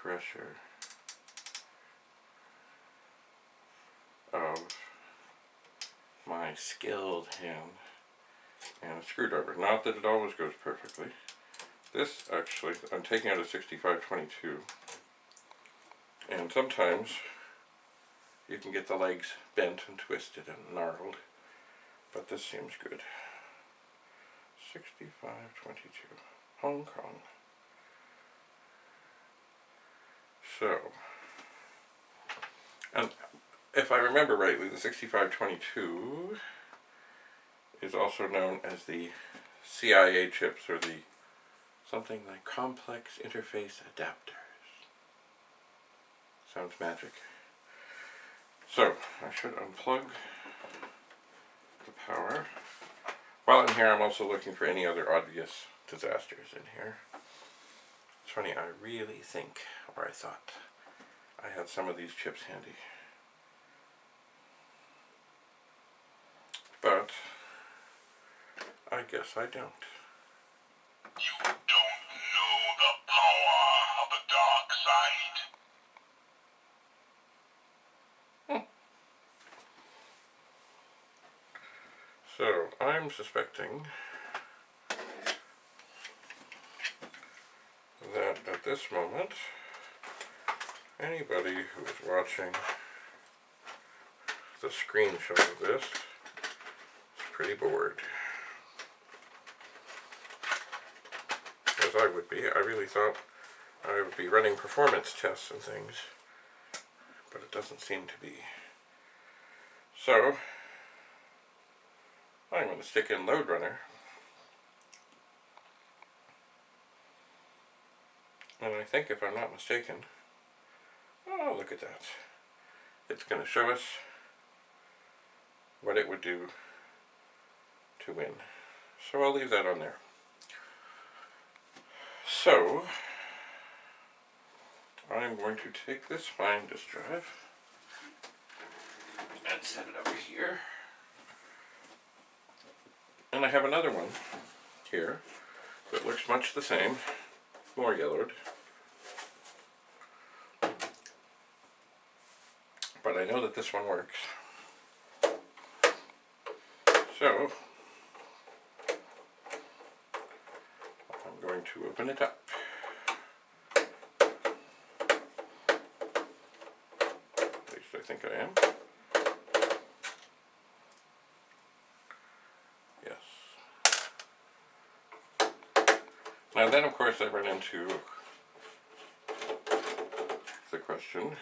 pressure of my skilled hand and a screwdriver. Not that it always goes perfectly. This actually, I'm taking out a 6522, and sometimes you can get the legs bent and twisted and gnarled, but this seems good. 6522, Hong Kong. So, and if I remember rightly, the 6522 is also known as the CIA chips, or the something like complex interface adapters. Sounds magic. So, I should unplug the power. While I'm here, I'm also looking for any other obvious disasters in here. It's funny, I really think, or I thought, I had some of these chips handy. But I guess I don't. You don't know the power of the dark side. So, I'm suspecting that at this moment, anybody who is watching the screenshot of this is pretty bored. As I would be. I really thought I would be running performance tests and things, but it doesn't seem to be. So, I'm going to stick in Load Runner, and I think, if I'm not mistaken, oh, look at that, it's going to show us what it would do to win. So I'll leave that on there. So, I'm going to take this fine disk drive and set it over here. And I have another one here that looks much the same, more yellowed. But I know that this one works. So, I'm going to open it up. At least I think I am. Yes. Now then, of course, I run into the question,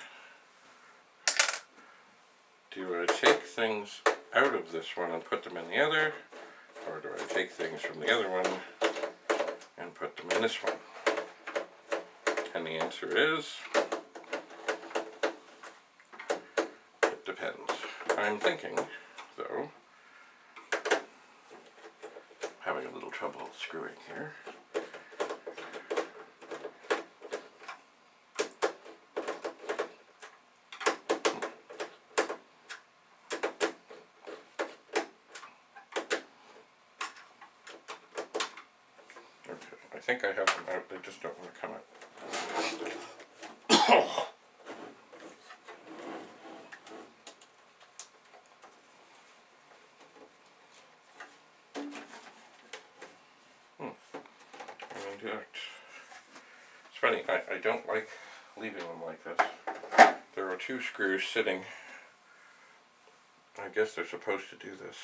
do I take things out of this one and put them in the other, or do I take things from the other one and put them in this one? And the answer is, it depends. I'm thinking, though, having a little trouble screwing here. Okay, I think I have them out, they just don't want to come out. It's funny, I don't like leaving them like this. There are two screws sitting, I guess they're supposed to do this,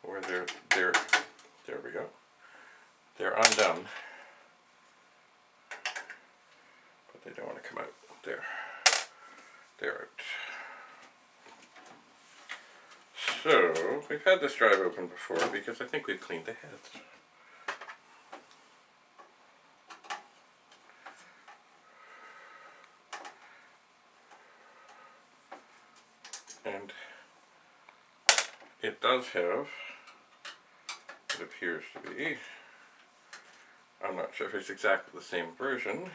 where there we go. They're undone, but they don't want to come out. They're out. So, we've had this drive open before because I think we've cleaned the heads. And it does have, it appears to be, I'm not sure if it's exactly the same version,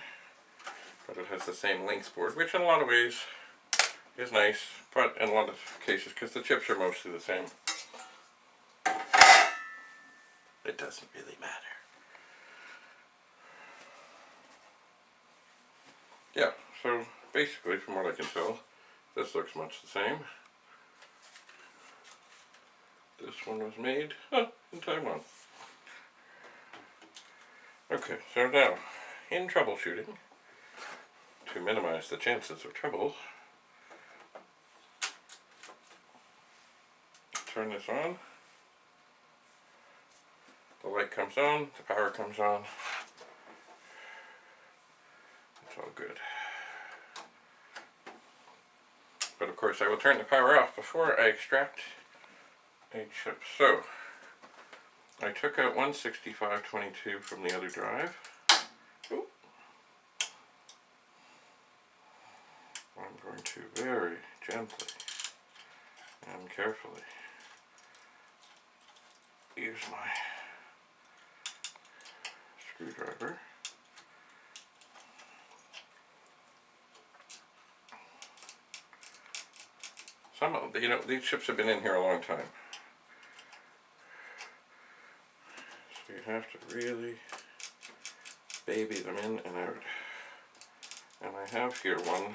but it has the same links board, which in a lot of ways is nice, but in a lot of cases, because the chips are mostly the same, it doesn't really matter. Yeah, so basically, from what I can tell, this looks much the same. This one was made in Taiwan. Okay, so now, in troubleshooting, to minimize the chances of trouble, turn this on. The light comes on, the power comes on. It's all good. But of course I will turn the power off before I extract a chip. So, I took out one 6522 from the other drive. Ooh. I'm going to very gently and carefully use my screwdriver. Some of these chips have been in here a long time. So you have to really baby them in and out. And I have here one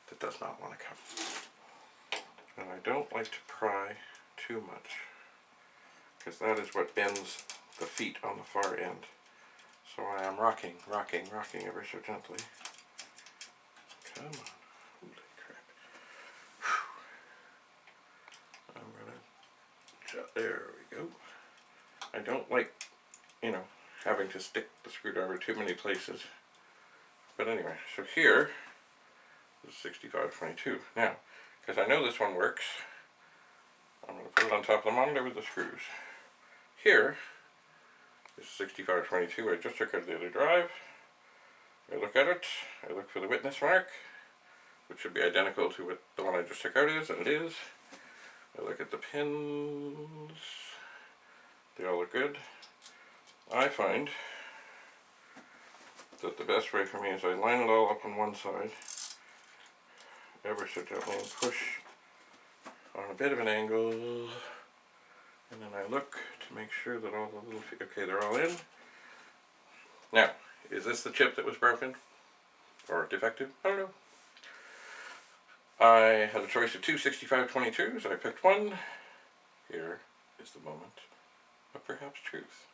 that does not want to come. And I don't like to pry too much, because that is what bends the feet on the far end. So I am rocking ever so gently. Come on. Holy crap. Whew. I'm gonna, there we go. I don't like, having to stick the screwdriver too many places. But anyway, so here is 6522. Now, because I know this one works, I'm going to put it on top of the monitor with the screws. Here is 6522. I just took out the other drive. I look at it. I look for the witness mark, which should be identical to what the one I just took out is, and it is. I look at the pins. They all look good. I find that the best way for me is I line it all up on one side, ever so gently, and push on a bit of an angle, and then I look to make sure that all the little okay, they're all in. Now, is this the chip that was broken or defective? I don't know. I had a choice of two 6522s. I picked one. Here is the moment of perhaps truth.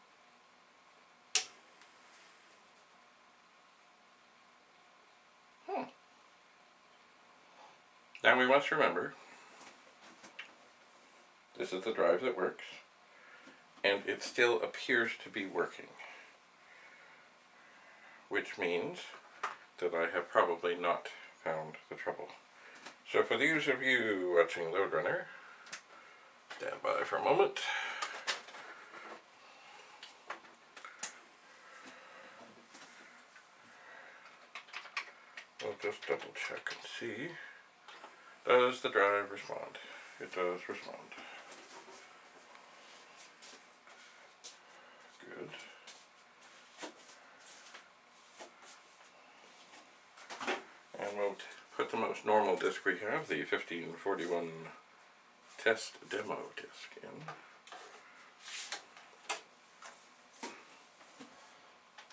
Now we must remember, this is the drive that works, and it still appears to be working, which means that I have probably not found the trouble. So for those of you watching Load Runner, stand by for a moment. We'll just double check and see. Does the drive respond? It does respond. Good. And we'll put the most normal disc we have, the 1541 test demo disc, in.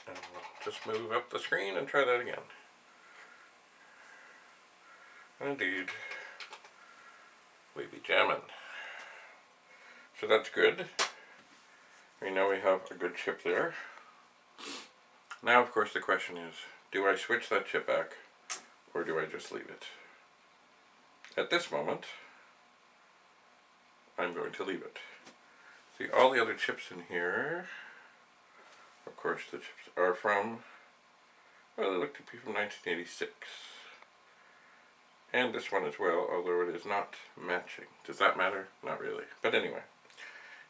And we'll just move up the screen and try that again. Indeed, we be jamming. So that's good. We know we have a good chip there. Now, of course, the question is, do I switch that chip back, or do I just leave it? At this moment, I'm going to leave it. See, all the other chips in here, of course, the chips are from, well, they look to be from 1986. And this one as well, although it is not matching. Does that matter? Not really. But anyway,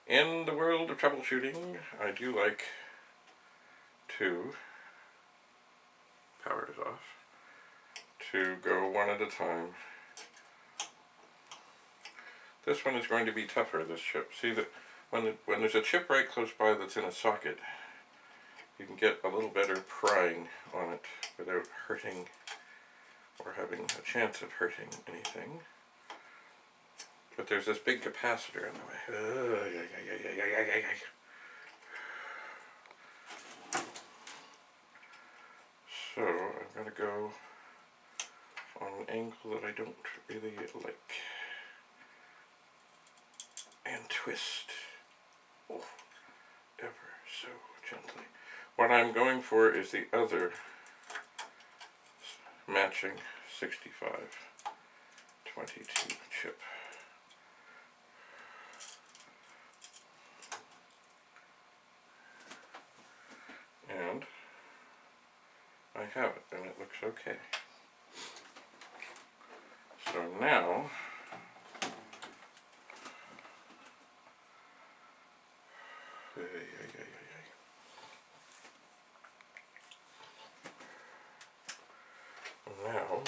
in the world of troubleshooting, I do like to, power is off, to go one at a time. This one is going to be tougher, this chip. See that when there's a chip right close by that's in a socket, you can get a little better prying on it without hurting or having a chance of hurting anything. But there's this big capacitor in the way. So I'm going to go on an angle that I don't really like. And twist. Oh, ever so gently. What I'm going for is the other matching 6522 chip. And I have it, and it looks okay. So now, now,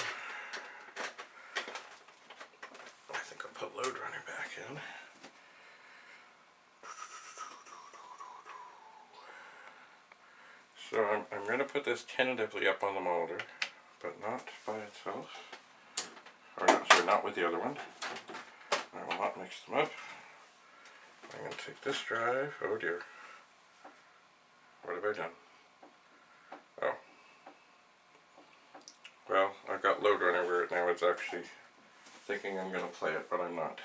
I think I'll put load runner back in. So I'm going to put this tentatively up on the monitor, but not by itself. Or not, sorry, not with the other one. I will not mix them up. I'm going to take this drive. Oh dear. What have I done? Oh. Well, I've got load runner where now it's actually thinking I'm going to play it, but I'm not.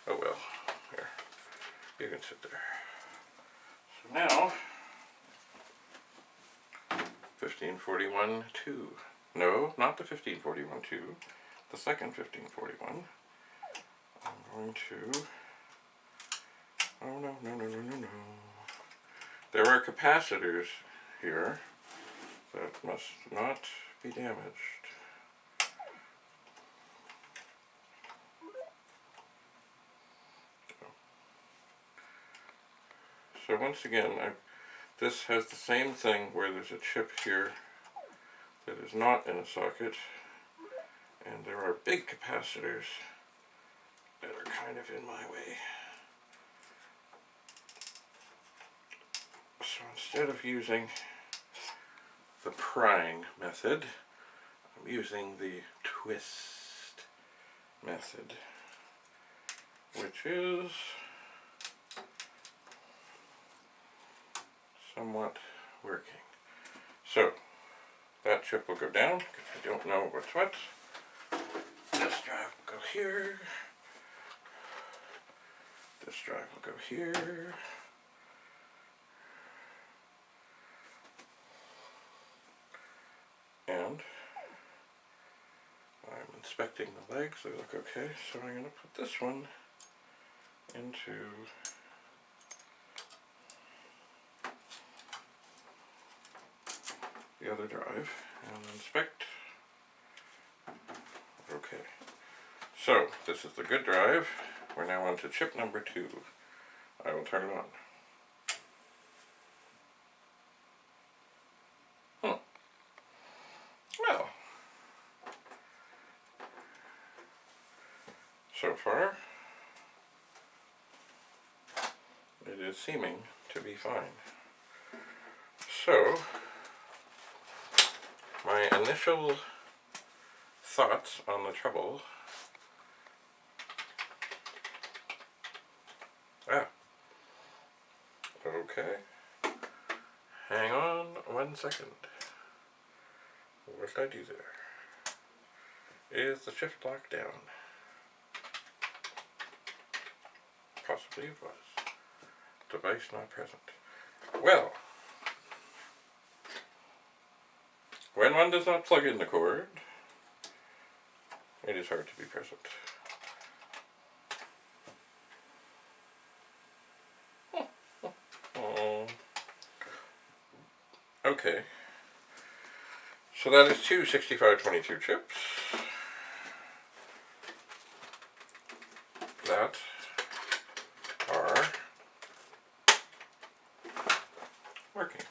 Oh well. Here. You can sit there. So now, 1541-2. No, not the 1541-2. The second 1541. I'm going to... Oh no, no, no, no, no, no. There are capacitors here that must not be damaged. So once again, this has the same thing where there's a chip here that is not in a socket, and there are big capacitors that are kind of in my way. So instead of using the prying method, I'm using the twist method, which is somewhat working. So that chip will go down because I don't know what's what. This drive will go here. This drive will go here. And I'm inspecting the legs, they look okay, so I'm going to put this one into the other drive and inspect. Okay, so this is the good drive. We're now on to chip number 2. I will turn it on. Well, so far it is seeming to be fine. So my initial thoughts on the trouble. Okay. Hang on 1 second. What did I do there? Is the shift lock down? Possibly it was. Device not present. Well, when one does not plug in the cord, it is hard to be present. Okay. So that is 2 6522 chips. That are working.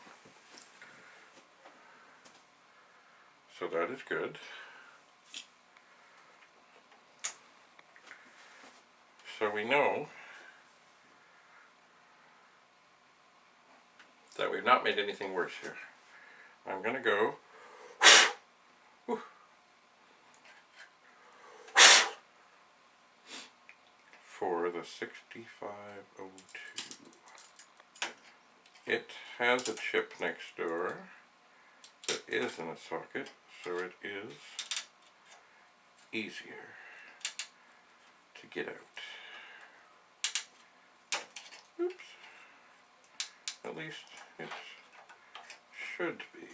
So that is good. So we know that we've not made anything worse here. I'm going to go for the 6502. It has a chip next door that is in a socket, so it is easier to get out. Oops. At least it should be.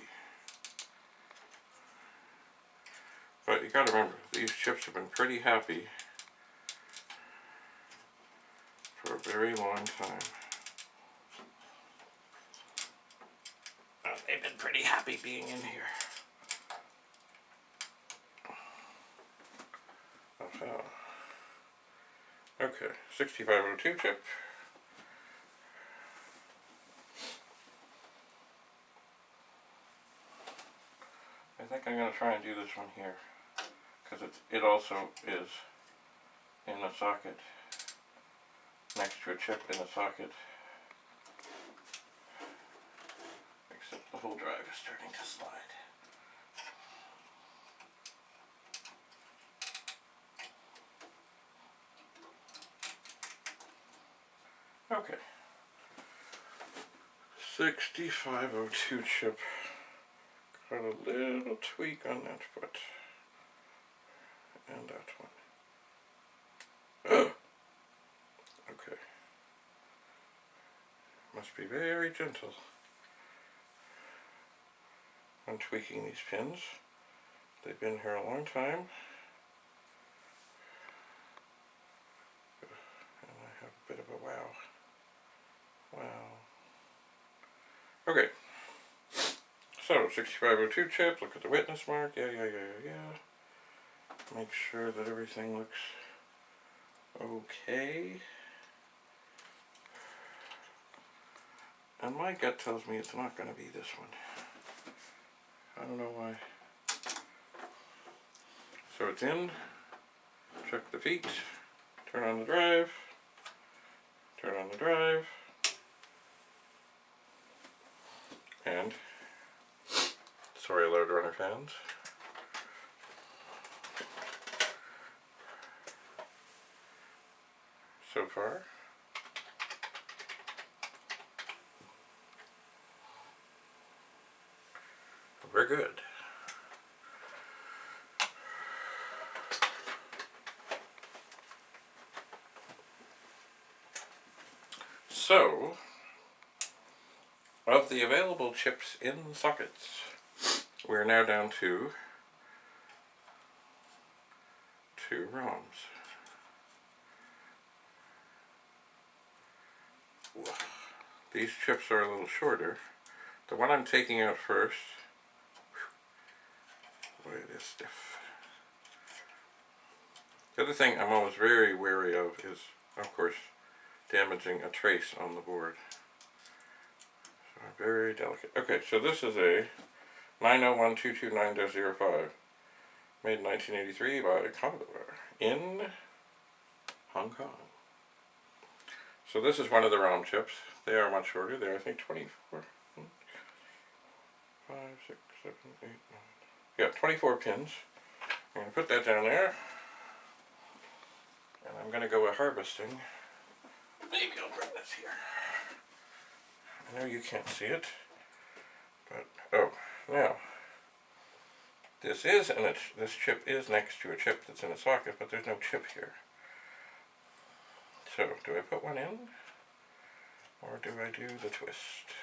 But you gotta remember, these chips have been pretty happy for a very long time. They've been pretty happy being in here. Okay, 6502 chip. I think I'm going to try and do this one here, because it also is in a socket, next to a chip in a socket, except the whole drive is starting to slide. Okay, 6502 chip, got a little tweak on that foot, and that one. Okay, must be very gentle when tweaking these pins. They've been here a long time, and I have a bit of a wow. Okay, so 6502 chip, look at the witness mark, yeah. Make sure that everything looks okay. And my gut tells me it's not going to be this one. I don't know why. So it's in, check the feet, turn on the drive, and sorry load runner fans. So far, we're good. So, of the available chips in sockets, we're now down to 2 ROMs. These chips are a little shorter. The one I'm taking out first, boy, it is stiff. The other thing I'm always very wary of is, of course, damaging a trace on the board. So very delicate. Okay, so this is a 901229-05, made in 1983 by Commodore in Hong Kong. So this is one of the ROM chips. They are much shorter. They're, I think, 24. 5, 6, 7, 8, 9. Yeah, 24 pins. I'm going to put that down there. And I'm going to go harvesting. Maybe I'll bring this here. I know you can't see it. But, oh, now. This chip is next to a chip that's in a socket, but there's no chip here. So, do I put one in? Or do I do the twist?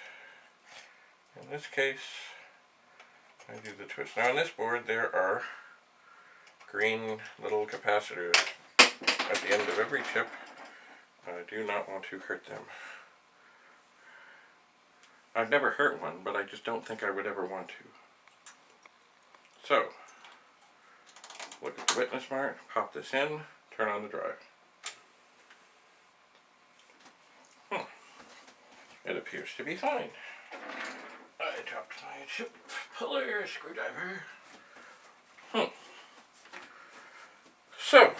In this case, I do the twist. Now on this board there are green little capacitors at the end of every chip. I do not want to hurt them. I've never hurt one, but I just don't think I would ever want to. So, look at the witness mark, pop this in, turn on the drive. It appears to be fine. I dropped my chip puller screwdriver. So,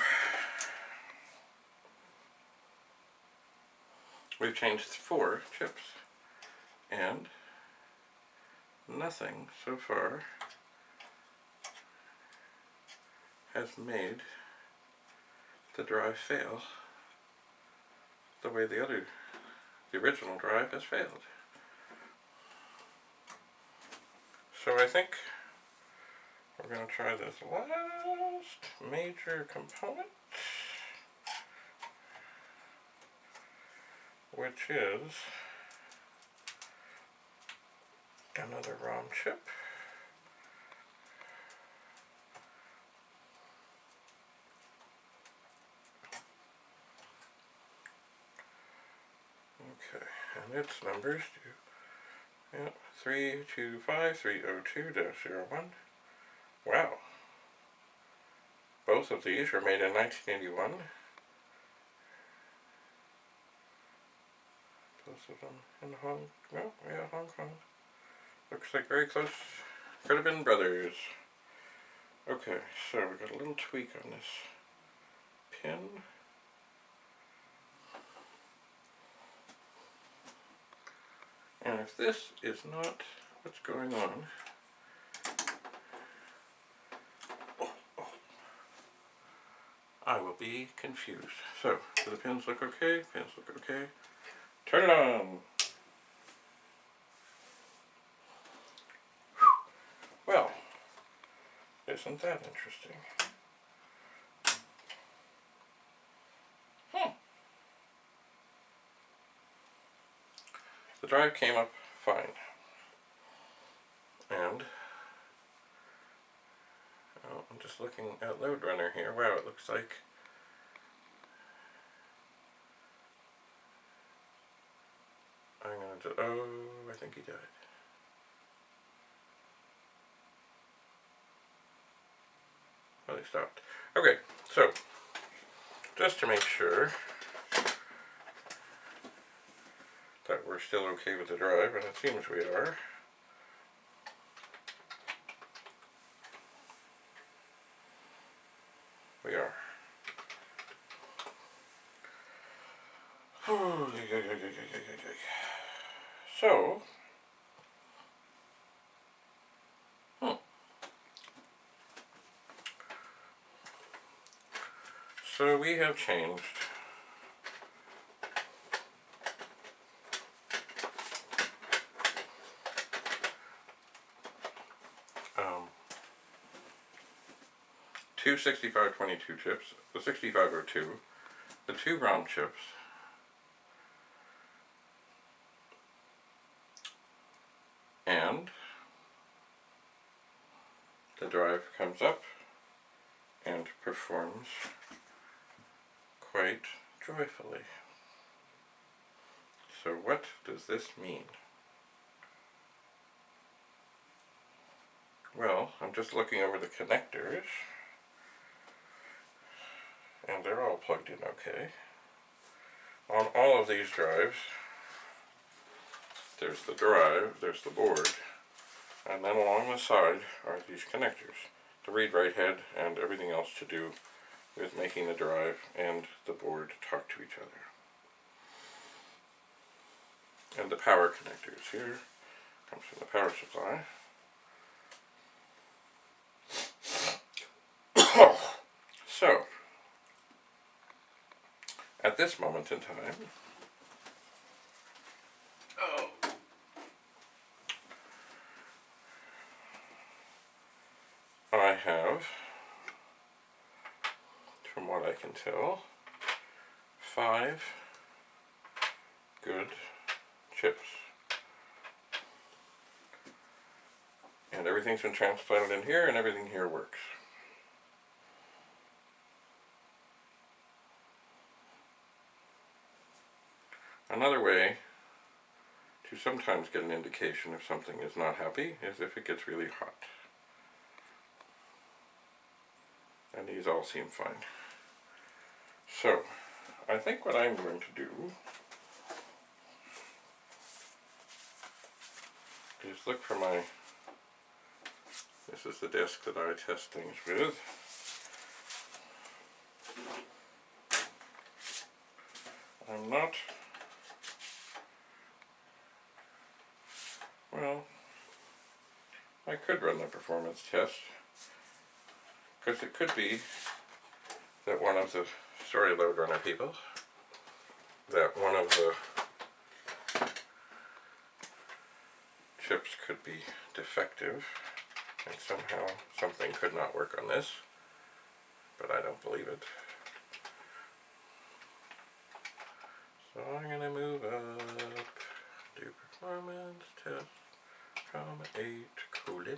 we've changed 4 chips, and nothing so far has made the drive fail the way the original drive has failed. So I think we're going to try this last major component, which is another ROM chip. Okay, and its numbers do, yeah, 325302-01. Wow. Both of these were made in 1981. Both of them in Hong Kong. Looks like very close. Could have been brothers. Okay, so we got a little tweak on this pin. And if this is not what's going on, I will be confused. So, do the pins look okay? Pins look okay. Turn it on. Well, isn't that interesting? The drive came up fine. And I'm just looking at Load Runner here. Wow, it looks like I'm gonna do, oh, I think he died. Well, he stopped. Okay, so just to make sure that we're still okay with the drive, and it seems we are. We are. So, so we have changed two 6522 chips, the 6502, the two ROM chips, and the drive comes up and performs quite joyfully. So what does this mean? Well, I'm just looking over the connectors, and they're all plugged in okay. On all of these drives, there's the drive, there's the board, and then along the side are these connectors, the read-write head and everything else to do with making the drive and the board talk to each other. And the power connectors here comes from the power supply. So, at this moment in time, I have, from what I can tell, 5 good chips. And everything's been transplanted in here, and everything here works. Another way to sometimes get an indication if something is not happy is if it gets really hot. And these all seem fine. So, I think what I'm going to do is look for my, this is the disc that I test things with. I'm not, well, I could run the performance test, because it could be that one of the story load runner people, that one of the chips could be defective and somehow something could not work on this, but I don't believe it. So I'm going to move up, do performance test, comma 8, colon.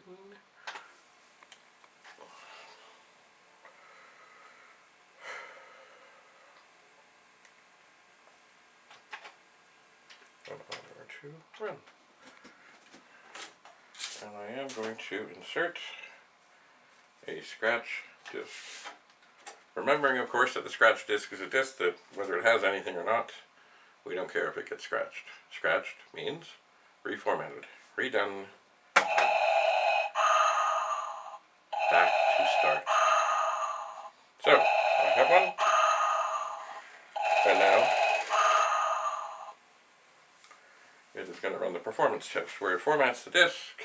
To run. And I am going to insert a scratch disk. Remembering, of course, that the scratch disk is a disk that, whether it has anything or not, we don't care if it gets scratched. Scratched means reformatted, redone, back to start. So, I have one, and now it is going to run the performance test, where it formats the disk,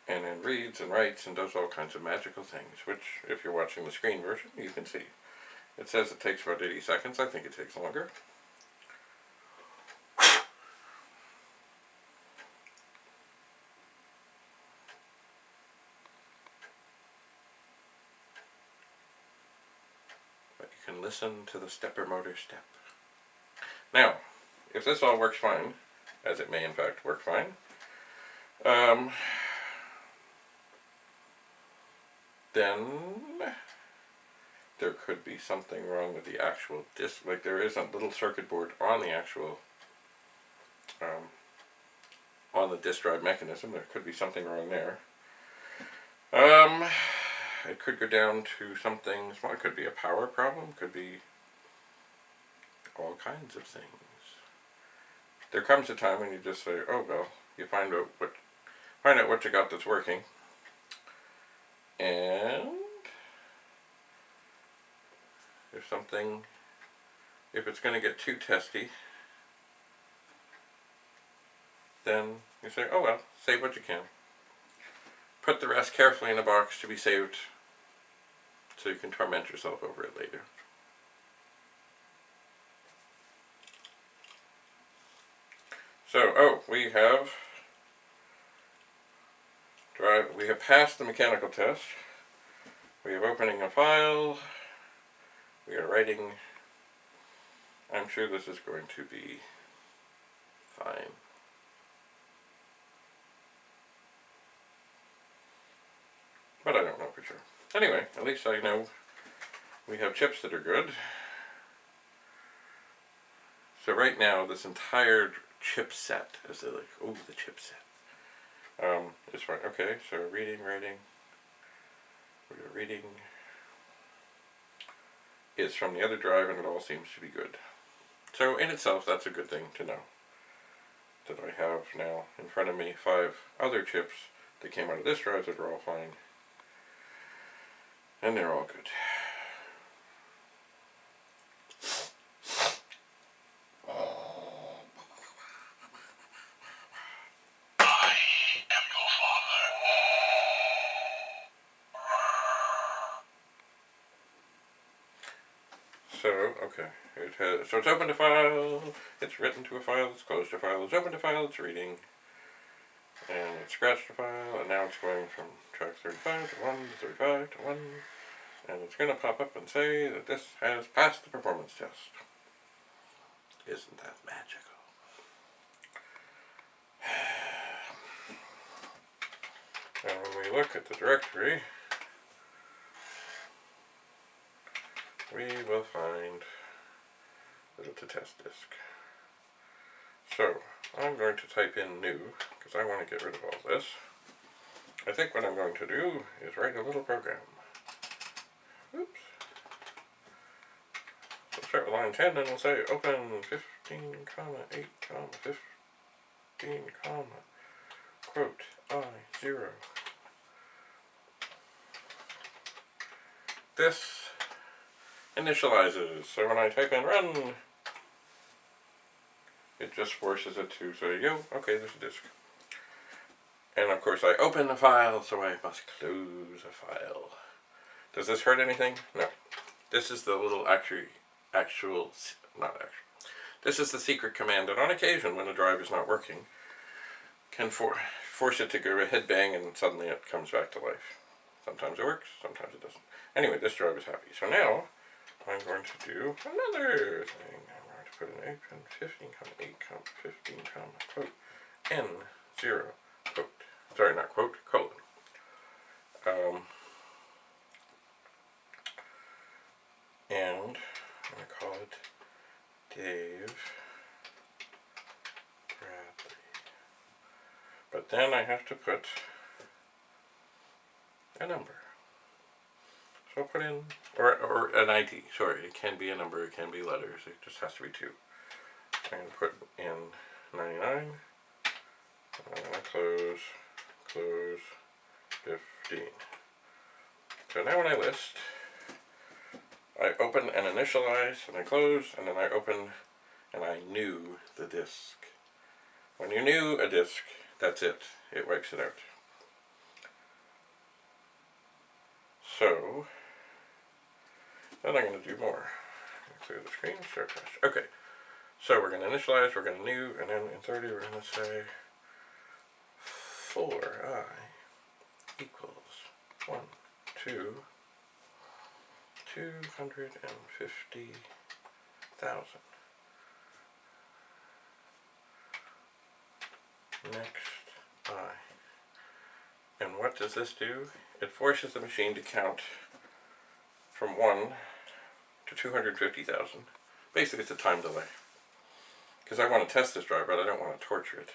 and then reads and writes and does all kinds of magical things, which, if you're watching the screen version, you can see. It says it takes about 80 seconds. I think it takes longer. But you can listen to the stepper motor step. Now, if this all works fine, as it may in fact work fine, then there could be something wrong with the actual disk. Like, there is a little circuit board on the actual on the disk drive mechanism. There could be something wrong there. It could go down to something small. It could be a power problem. Could be all kinds of things. There comes a time when you just say, oh well, you find out what you got that's working, and if it's going to get too testy, then you say, oh well, save what you can. Put the rest carefully in a box to be saved so you can torment yourself over it later. So, we have passed the mechanical test. We have opening a file. We are writing. I'm sure this is going to be fine. But I don't know for sure. Anyway, at least I know we have chips that are good. So right now, this entire chipset, as they like, oh, the chipset, is fine. Okay, so reading, writing, we're reading is from the other drive, and it all seems to be good. So in itself, that's a good thing to know. That I have now in front of me 5 other chips that came out of this drive that are all fine. And they're all good. I am your father. So, okay. So it's opened a file, it's written to a file, it's closed a file, it's opened a file, it's reading, and it's scratched a file, and now it's going from track 35 to 1 to 35 to 1, and it's going to pop up and say that this has passed the performance test. Isn't that magical? And when we look at the directory, we will find that it's a test disk. So, I'm going to type in new, because I want to get rid of all this. I think what I'm going to do is write a little program. Oops. So start with line 10 and we'll say open 15, 8, 15, quote, I0. This initializes, so when I type in run, it just forces it to say, yo, okay, there's a disk. And of course I open the file, so I must close a file. Does this hurt anything? No. This is the little this is the secret command that on occasion when the drive is not working, can force it to go a head bang and suddenly it comes back to life. Sometimes it works, sometimes it doesn't. Anyway, this drive is happy. So now I'm going to do another thing. I'm going to put an 8 pin 15, 8, 15, quote, N0, quote. Sorry, not quote, colon. And I'm going to call it Dave Bradley. But then I have to put a number. So I'll put in, or an ID, sorry, it can be a number, it can be letters, it just has to be 2. I'm going to put in 99, and I'm going to close 15. So now when I list, I open and initialize, and I close, and then I open and I new the disk. When you new a disk, that's it. It wipes it out. So, then I'm going to do more. Clear the screen, start flash. Okay, so we're going to initialize, we're going to new, and then in 30 we're going to say 4i equals 1, 2, 250,000. Next I. And what does this do? It forces the machine to count from 1 to 250,000. Basically it's a time delay. Because I want to test this drive, but I don't want to torture it.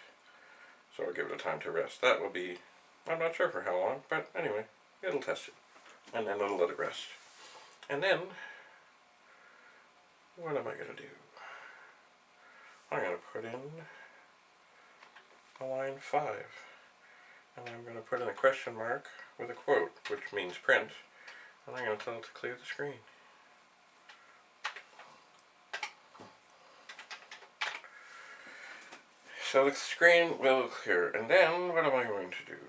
So I'll give it a time to rest. That will be, I'm not sure for how long, but anyway, it'll test it. And then it'll let it rest. And then, what am I going to do? I'm going to put in a line 5. And I'm going to put in a question mark with a quote, which means print. And I'm going to tell it to clear the screen. So the screen will clear. And then, what am I going to do?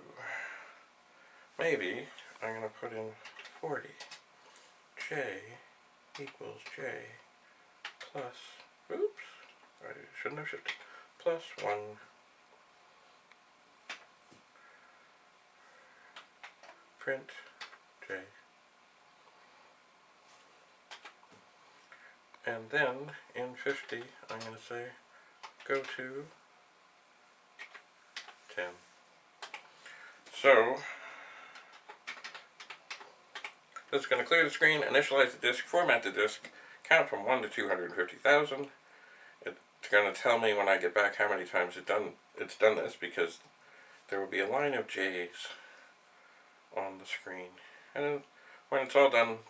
Maybe I'm going to put in 40. J equals J plus, oops, I shouldn't have shifted, plus 1 print J. And then in 50 I'm going to say go to 10. So this is going to clear the screen, initialize the disk, format the disk, count from 1 to 250,000. It's going to tell me when I get back how many times it's done this, because there will be a line of J's on the screen. And then when it's all done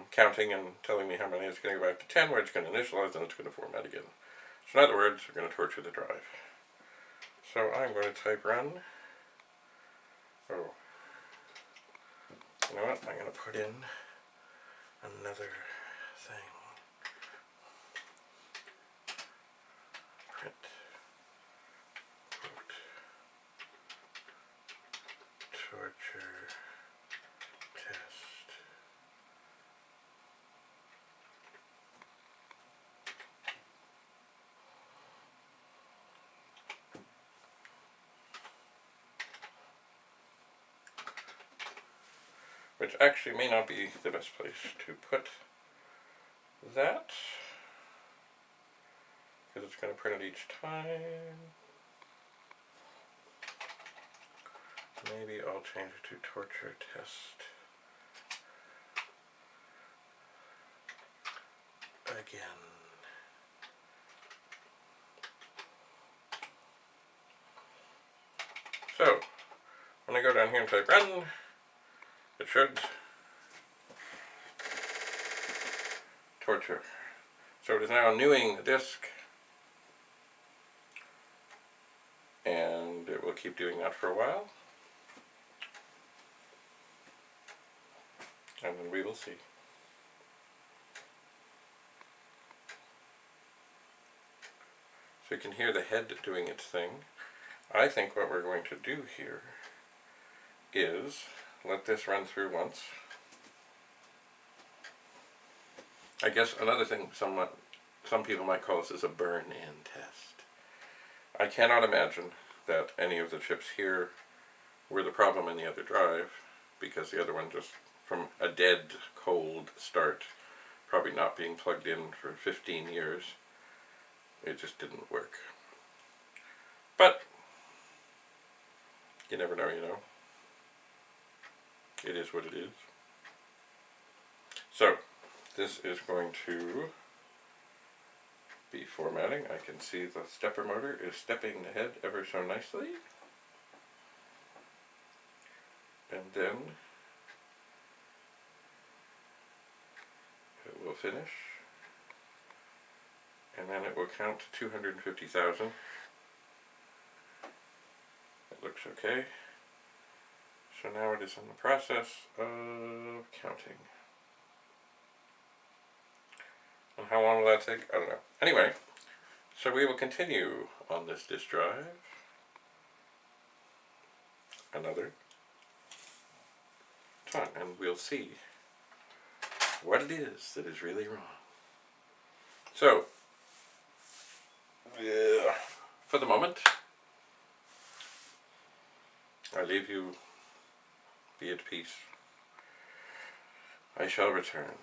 counting and telling me how many, it's going to go back to 10, where it's going to initialize, and it's going to format again. So in other words, we're going to torture the drive. So I'm going to type run. Oh. You know what? I'm going to put in another thing. Print. Quote. Torture. Test. Which actually may not be the best place to put that, because it's going to print it each time. Maybe I'll change it to torture test again. So, when I go down here and type run, it should torture. So it is now newing the disk, and it will keep doing that for a while, and then we will see. So you can hear the head doing its thing. I think what we're going to do here is let this run through once. I guess another thing some people might call this is a burn-in test. I cannot imagine that any of the chips here were the problem in the other drive, because the other one just, from a dead cold start, probably not being plugged in for 15 years, it just didn't work. But you never know, you know. It is what it is. So this is going to be formatting. I can see the stepper motor is stepping ahead ever so nicely. And then it will finish. And then it will count to 250,000. It looks okay. So now it is in the process of counting. And how long will that take? I don't know. Anyway, so we will continue on this disk drive. Another time, and we'll see what it is that is really wrong. So, for the moment, I leave you, be at peace. I shall return.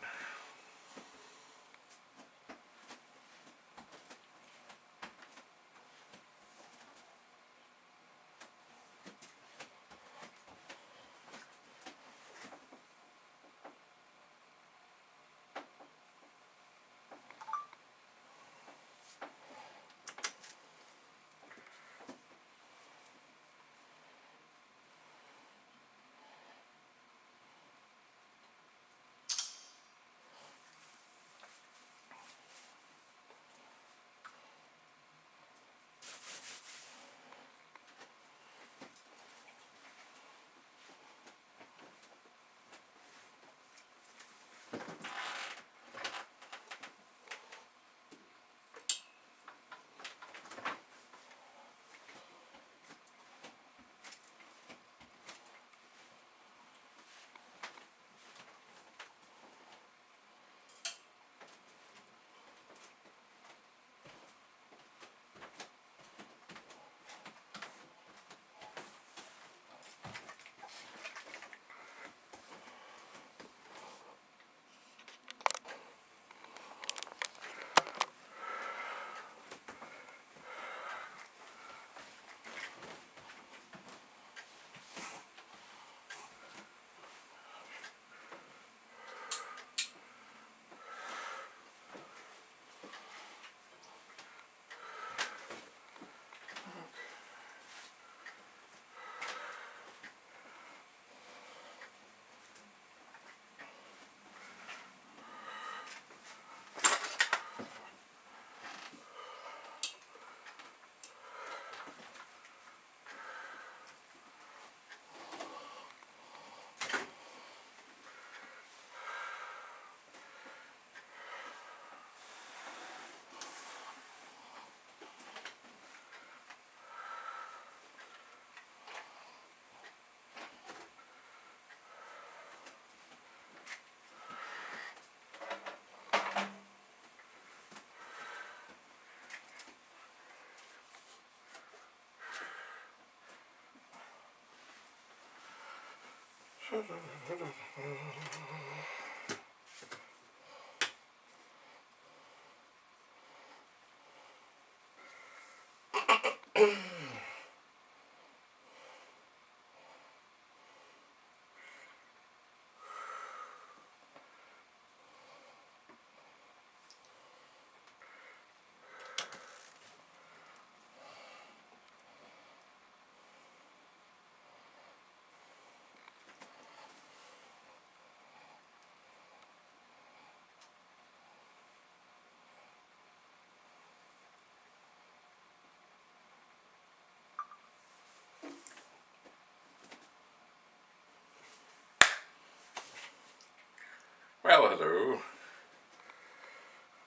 Well, hello.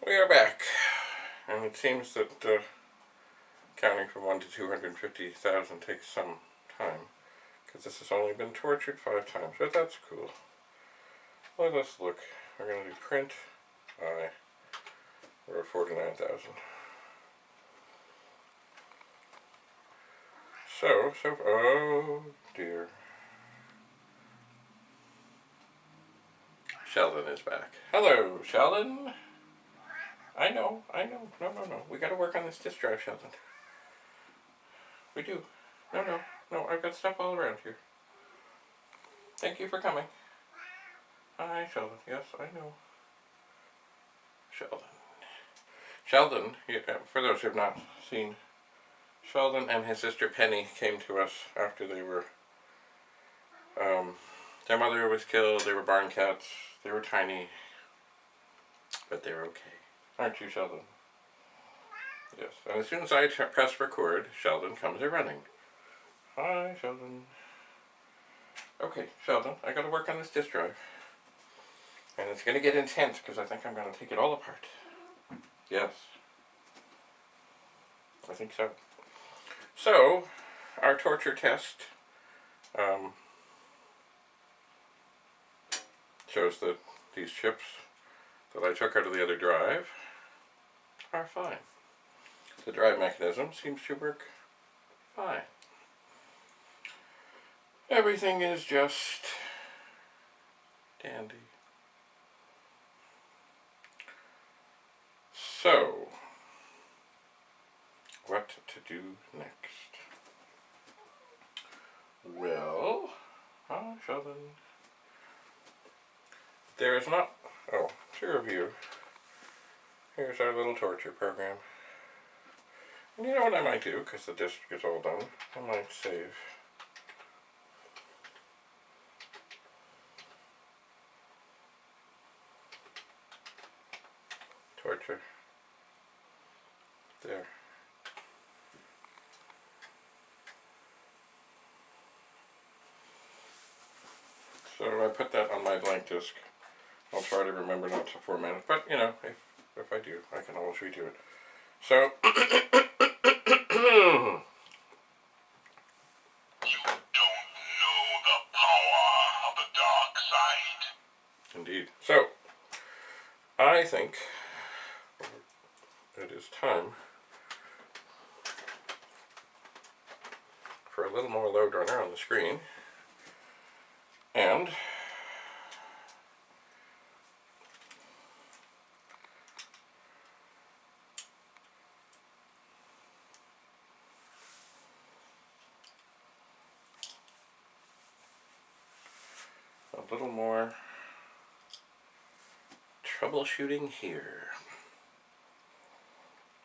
We are back. And it seems that counting from 1 to 250,000 takes some time, because this has only been tortured 5 times, but that's cool. Let us look. We're going to do print. We're at 49,000. Oh dear. Sheldon is back. Hello, Sheldon. I know. No. We gotta work on this disk drive, Sheldon. We do. No, I've got stuff all around here. Thank you for coming. Hi, Sheldon. Yes, I know. Sheldon, for those who have not seen, Sheldon and his sister Penny came to us after they were, their mother was killed, they were barn cats, they were tiny, but they're okay. Aren't you, Sheldon? Yes, and as soon as I press record, Sheldon comes a-running. Hi, Sheldon. Okay, Sheldon, I gotta work on this disk drive. And it's gonna get intense, because I think I'm gonna take it all apart. Yes. I think so. So, our torture test shows that these chips that I took out of the other drive are fine. The drive mechanism seems to work fine. Everything is just dandy. So, what to do next? Well, Sheldon. There is not, to review, here's our little torture program. And you know what I might do, because the disk is all done, I might save. Torture. There. So I put that on my blank disk. I'll try to remember not to format it, but you know, if I do, I can always redo it. So, You don't know the power of the dark side. indeed. So, I think it is time for a little more load runner on the screen. And a little more troubleshooting here.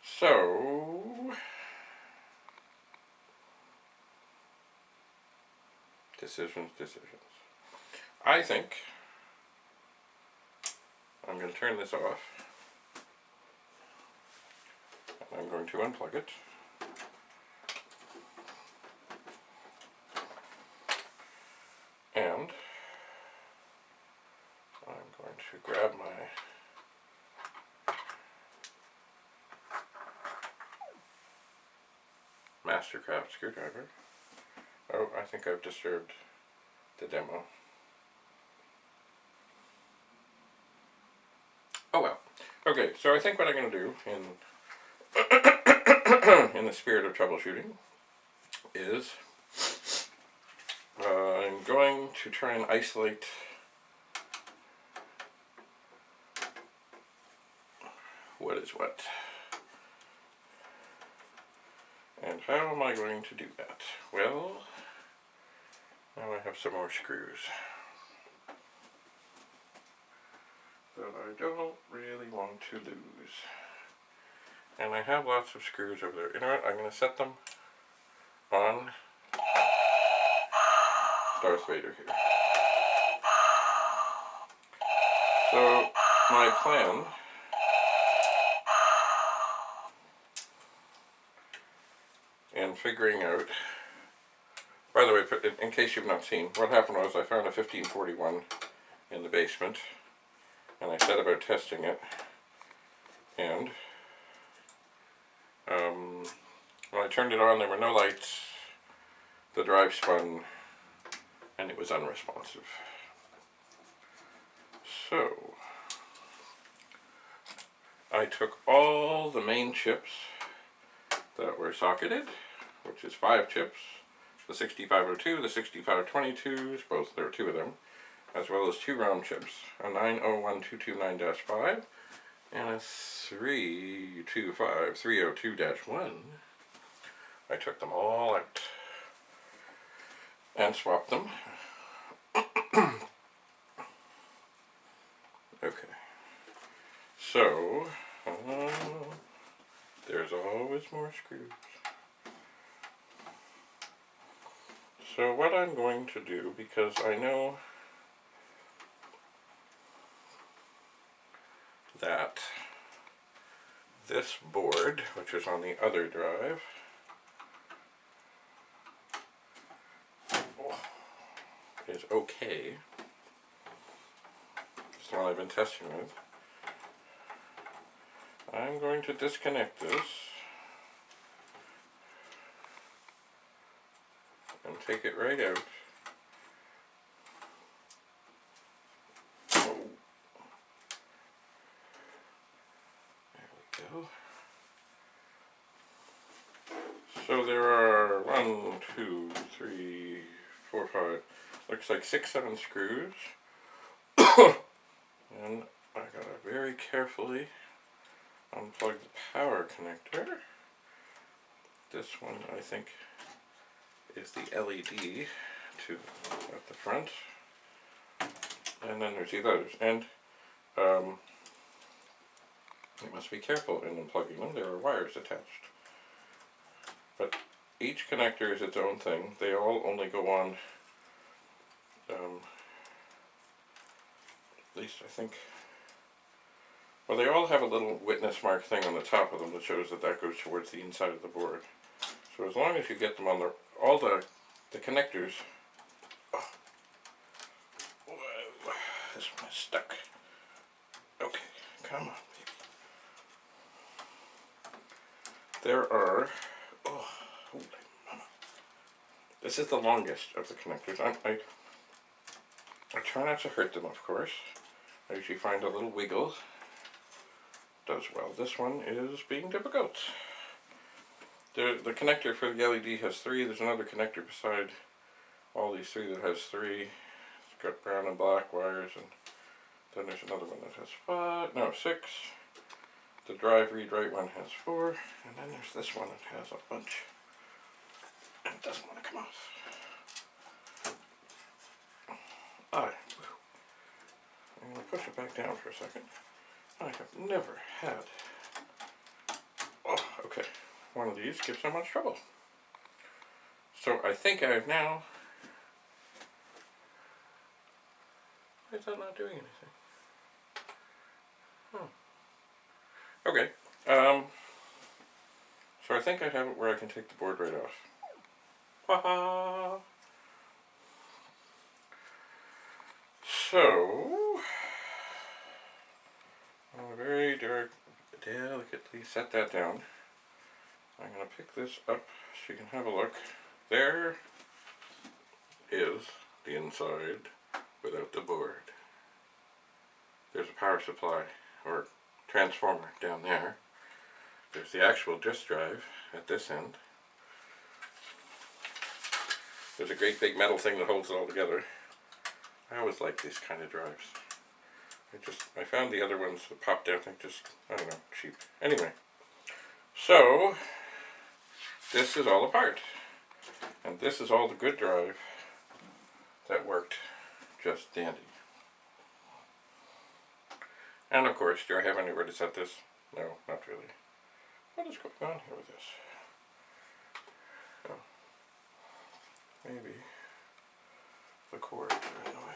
So, decisions. I think I'm going to turn this off. And I'm going to unplug it. And I'm going to grab my Mastercraft screwdriver. Oh, I think I've disturbed the demo. Oh well. Okay, so I think what I'm going to do in the spirit of troubleshooting is I'm going to try and isolate what is what. And how am I going to do that? Well, now I have some more screws that I don't really want to lose. And I have lots of screws over there. You know what? I'm going to set them on Darth Vader here. So, my plan in figuring out, by the way, in case you've not seen, what happened was I found a 1541 in the basement, and I set about testing it, and when I turned it on, there were no lights, the drive spun, and it was unresponsive. So, I took all the main chips that were socketed, which is 5 chips, the 6502, the 6522s, both, there are two of them, as well as two ROM chips, a 901229-5 and a 325302-1. I took them all out and swapped them. Okay, so there's always more screws. So what I'm going to do, because I know that this board, which is on the other drive, is okay. It's the one I've been testing with. I'm going to disconnect this and take it right out. Oh. There we go. So there are 1, 2, 3, 4, 5, looks like 6, 7 screws. And I gotta very carefully unplug the power connector. This one, I think, is the LED at the front. And then there's the others. And you must be careful in unplugging them. There are wires attached. But each connector is its own thing. They all only go on, at least I think, well, they all have a little witness mark thing on the top of them that shows that that goes towards the inside of the board. So as long as you get them on all the connectors. Oh, whoa, this one is stuck. Okay, come on. There are, oh, holy mama. This is the longest of the connectors. I try not to hurt them, of course. I usually find a little wiggle does well. This one is being difficult. The connector for the LED has 3. There's another connector beside all these 3 that has 3. It's got brown and black wires, and then there's another one that has 5, no, 6. The drive read-write one has 4, and then there's this one that has a bunch, and it doesn't want to come off. I'm going to push it back down for a second. I have never had, oh, okay, one of these gives so much trouble. So I think I've now, why is that not doing anything? Oh. Okay, so I think I have it where I can take the board right off. Ha-ha! So, I'm very delicately set that down. I'm going to pick this up so you can have a look. There is the inside without the board. There's a power supply or transformer down there. There's the actual disk drive at this end. There's a great big metal thing that holds it all together. I always like these kind of drives. I found the other ones that popped out, I don't know, cheap. Anyway, so this is all apart. And this is all the good drive that worked just dandy. And of course, do I have anywhere to set this? No, not really. What is going on here with this? Oh, maybe the cords are in the way.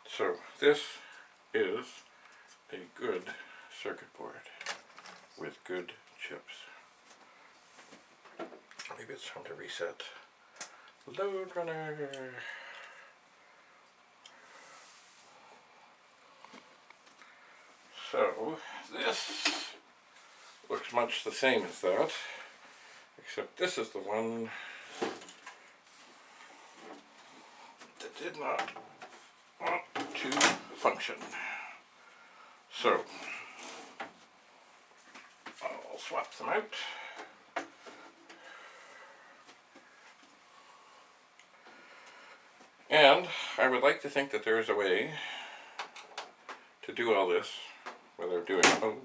So this is a good circuit board with good chips. Maybe it's time to reset. Load runner. So this looks much the same as that, except this is the one that did not want to function. So I'll swap them out. And I would like to think that there is a way to do all this without doing, oh.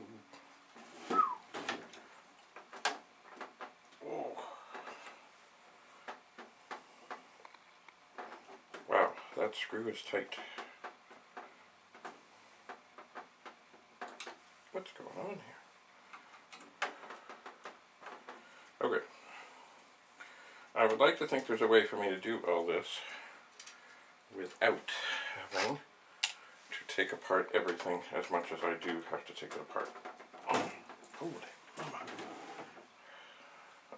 Wow, that screw is tight. What's going on here? Okay. I would like to think there's a way for me to do all this without having to take apart everything as much as I do have to take it apart. Holy mama.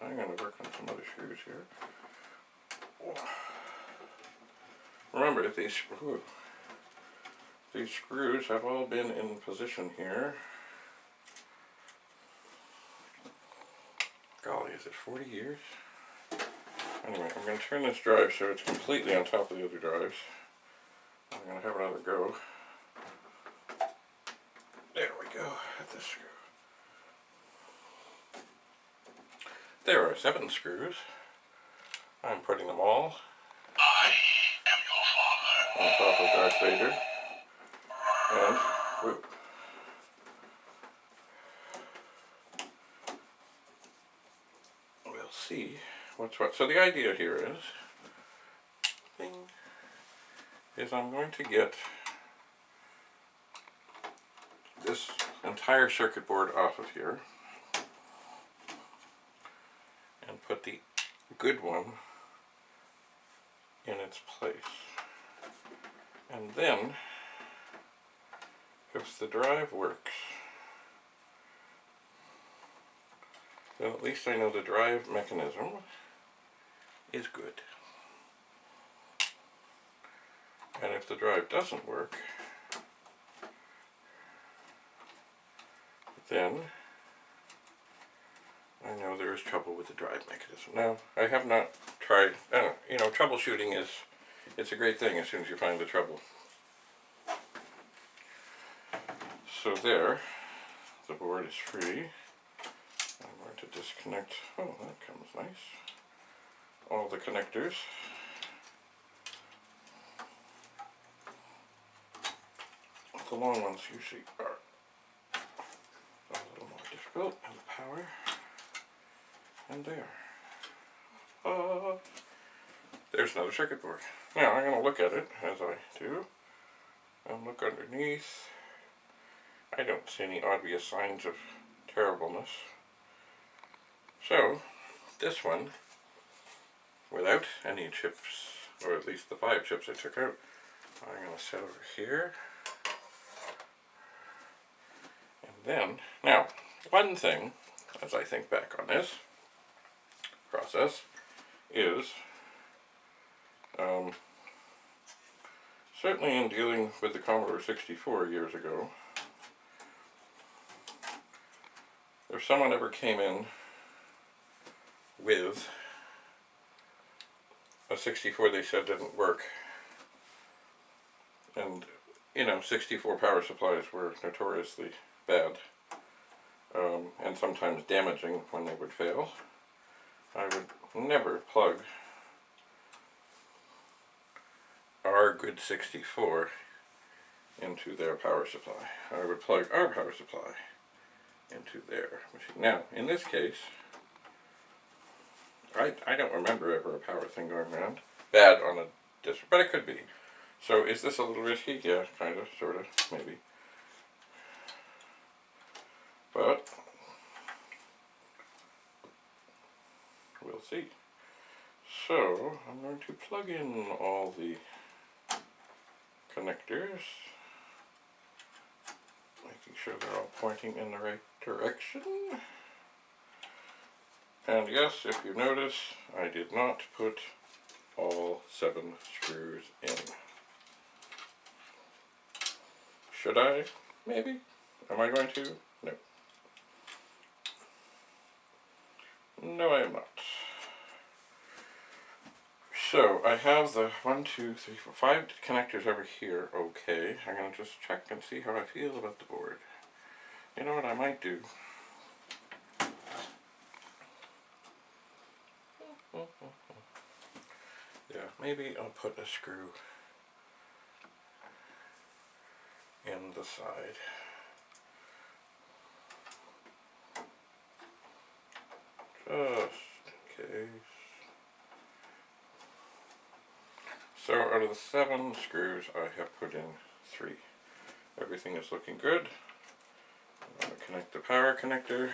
I'm going to work on some other screws here. Remember, these screws have all been in position here. Golly, is it 40 years? Anyway, I'm going to turn this drive so it's completely on top of the other drives. I'm going to have another go. There we go, at this screw. There are 7 screws. I'm putting them all I am your father. on top of Darth Vader. And, whoop. We'll see what's what. So the idea here is I'm going to get this entire circuit board off of here and put the good one in its place. And then, if the drive works, then at least I know the drive mechanism is good. And if the drive doesn't work, then I know there is trouble with the drive mechanism. Now, I have not tried, troubleshooting it's a great thing as soon as you find the trouble. So there, the board is free. I'm going to disconnect, oh, that comes nice, all the connectors. The long ones usually are a little more difficult, and the power, and there. There's another circuit board. Now I'm going to look at it as I do, and look underneath. I don't see any obvious signs of terribleness. So, this one, without any chips, or at least the 5 chips I took out, I'm going to set over here. And then, now, one thing, as I think back on this process, is certainly in dealing with the Commodore 64 years ago, if someone ever came in with a 64 they said didn't work, and 64 power supplies were notoriously bad, and sometimes damaging when they would fail, I would never plug our good 64 into their power supply. I would plug our power supply into their machine. Now, in this case, I don't remember ever a power thing going around bad on a disc, but it could be. So is this a little risky? Yeah, kind of, sort of, maybe. But we'll see. So I'm going to plug in all the connectors, making sure they're all pointing in the right direction. And yes, if you notice, I did not put all 7 screws in. Should I? Maybe. Am I going to? No. No, I am not. So, I have the 1, 2, 3, 4, 5 connectors over here, okay. I'm going to just check and see how I feel about the board. You know what I might do? Yeah, maybe I'll put a screw in the side. Just in case. So out of the 7 screws, I have put in 3. Everything is looking good. I'm going to connect the power connector.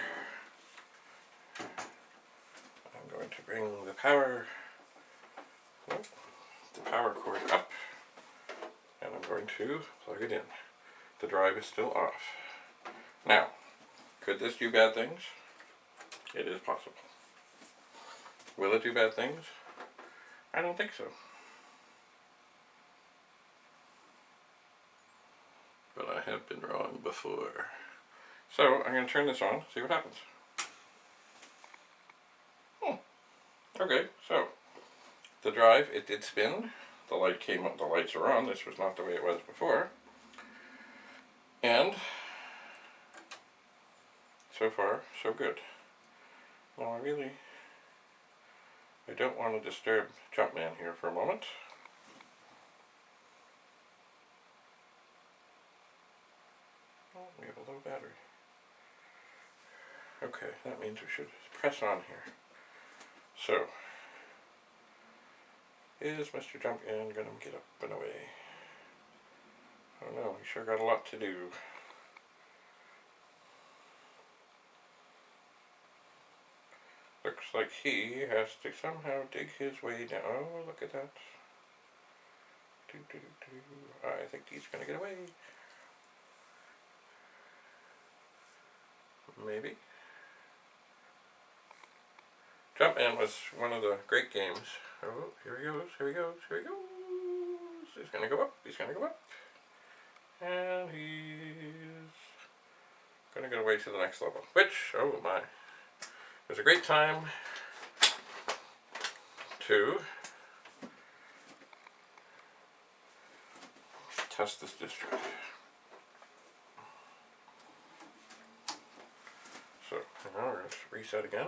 I'm going to bring the power cord up, and I'm going to plug it in. The drive is still off. Now, could this do bad things? It is possible. Will it do bad things? I don't think so. But I have been wrong before. So I'm going to turn this on, see what happens. Okay, so the drive, it did spin. The light came up, the lights are on. This was not the way it was before. And so far, so good. Now I don't want to disturb Jumpman here for a moment. Oh, we have a low battery. Okay, that means we should press on here. So, is Mr. Jumpman gonna get up and away? I don't know, he sure got a lot to do. Looks like he has to somehow dig his way down. Oh, look at that. I think he's gonna get away. Maybe. Jumpman was one of the great games. Oh, here he goes, here he goes, here he goes. He's gonna go up, he's gonna go up. And he's gonna get away to the next level. Which, oh my, it was a great time to test this disk drive. So, now we're going to reset again.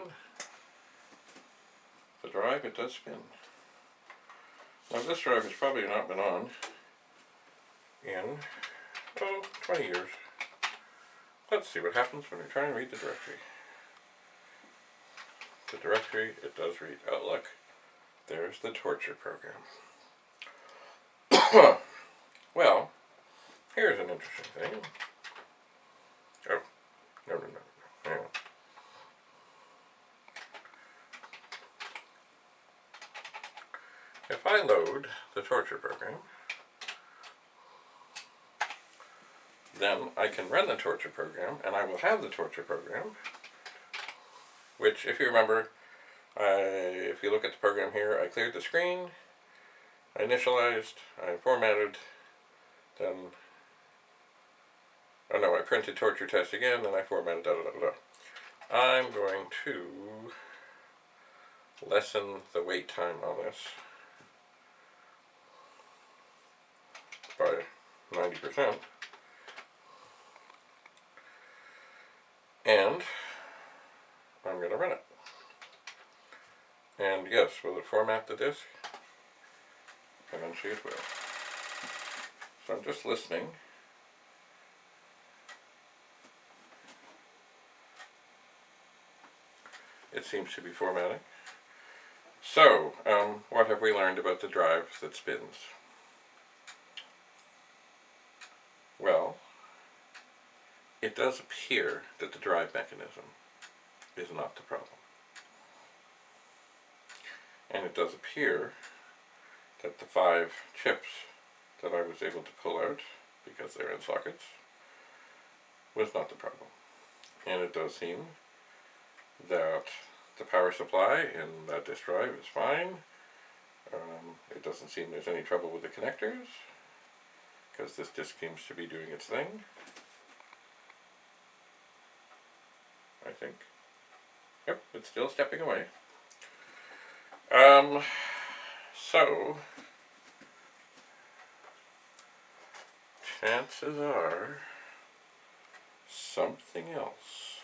The drive, it does spin. Now this drive has probably not been on in, 20 years. Let's see what happens when we try and read the directory. The directory, it does read. Oh look, there's the torture program. Well, here's an interesting thing. Oh, no. Hang on. If I load the torture program, then I can run the torture program, and I will have the torture program, which, if you remember, if you look at the program here, I cleared the screen, I initialized, I formatted, then, oh no, I printed torture test again, then I formatted, I'm going to lessen the wait time on this by 90%. And I'm going to run it. And yes, will it format the disk? Eventually it will. So I'm just listening. It seems to be formatting. So, what have we learned about the drive that spins? Well, it does appear that the drive mechanism is not the problem. And it does appear that the 5 chips that I was able to pull out, because they're in sockets, was not the problem. And it does seem that the power supply in that disk drive is fine. It doesn't seem there's any trouble with the connectors, because this disk seems to be doing its thing. I think. Yep, it's still stepping away. So, chances are something else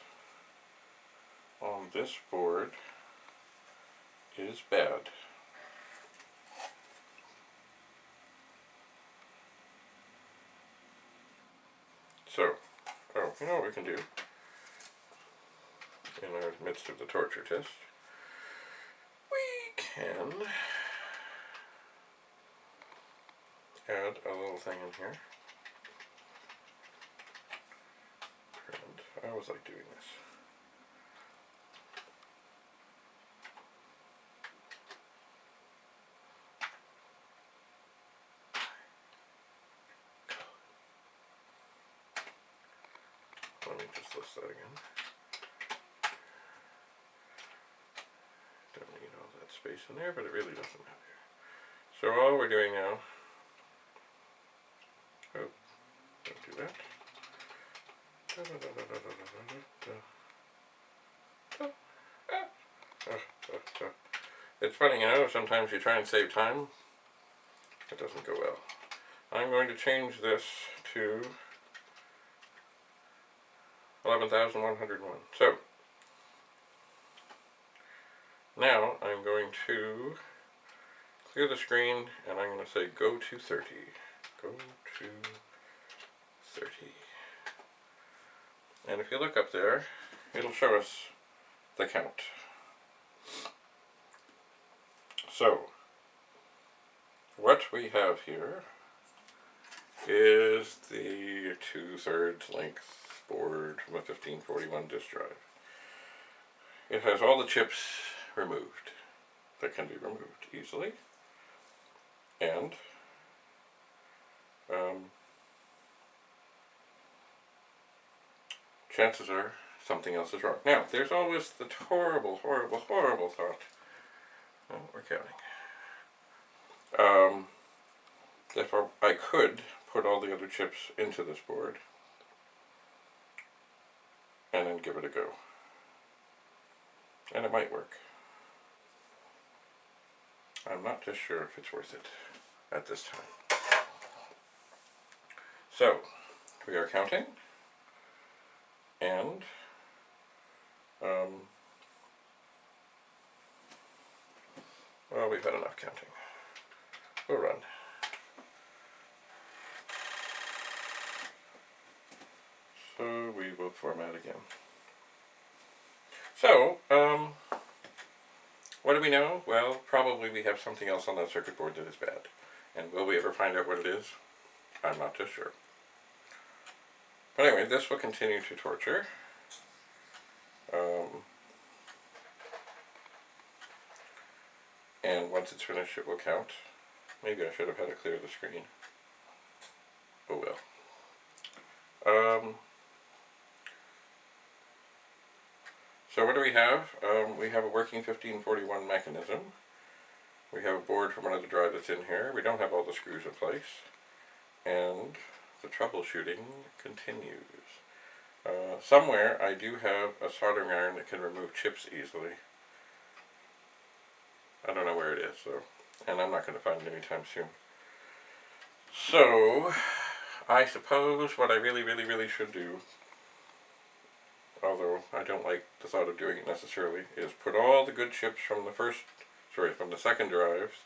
on this board is bad. So, oh, you know what we can do in our midst of the torture test? We can add a little thing in here. And I always like doing this. Let me just list that again. Don't need all that space in there, but it really doesn't matter. So all we're doing now, oh, don't do that. It's funny, you know, sometimes you try and save time, it doesn't go well. I'm going to change this to 11,101. So, now I'm going to clear the screen and I'm going to say go to 30. Go to 30. And if you look up there, it'll show us the count. So, what we have here is the 2/3 length board from a 1541 disk drive. It has all the chips removed that can be removed easily, and chances are something else is wrong. Now, there's always the horrible thought, oh, we're counting, if I could put all the other chips into this board and then give it a go. And it might work. I'm not just sure if it's worth it at this time. So, we are counting, and well, we've had enough counting. We'll run. So we will format again. So, what do we know? Well, probably we have something else on that circuit board that is bad. And will we ever find out what it is? I'm not just sure. But anyway, this will continue to torture. And once it's finished, it will count. Maybe I should have had it clear the screen. Oh well. So what do we have? We have a working 1541 mechanism. We have a board from another drive that's in here. We don't have all the screws in place. And the troubleshooting continues. Somewhere I do have a soldering iron that can remove chips easily. I don't know where it is, and I'm not going to find it anytime soon. So, I suppose what I really should do, although I don't like the thought of doing it necessarily, is put all the good chips from the second drives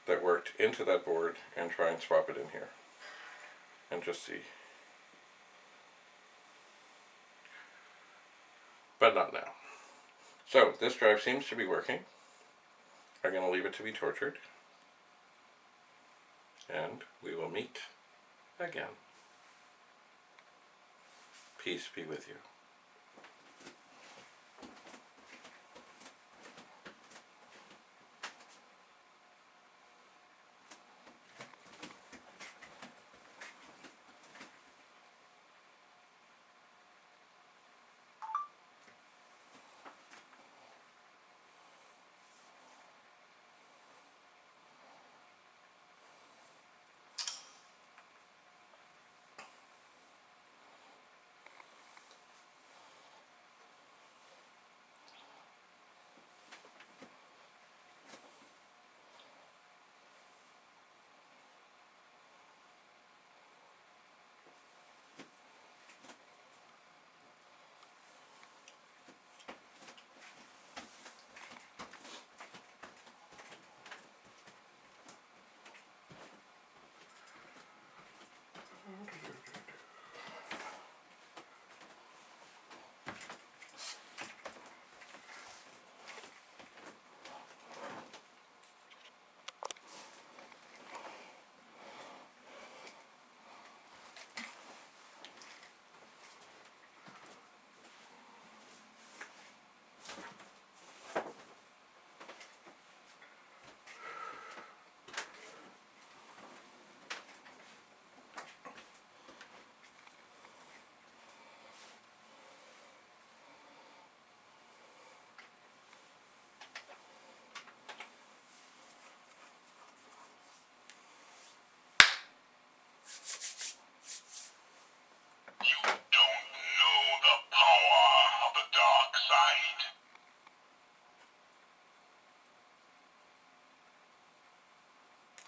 that worked into that board and try and swap it in here. And just see. But not now. So, this drive seems to be working. I'm going to leave it to be tortured. And we will meet again. Peace be with you.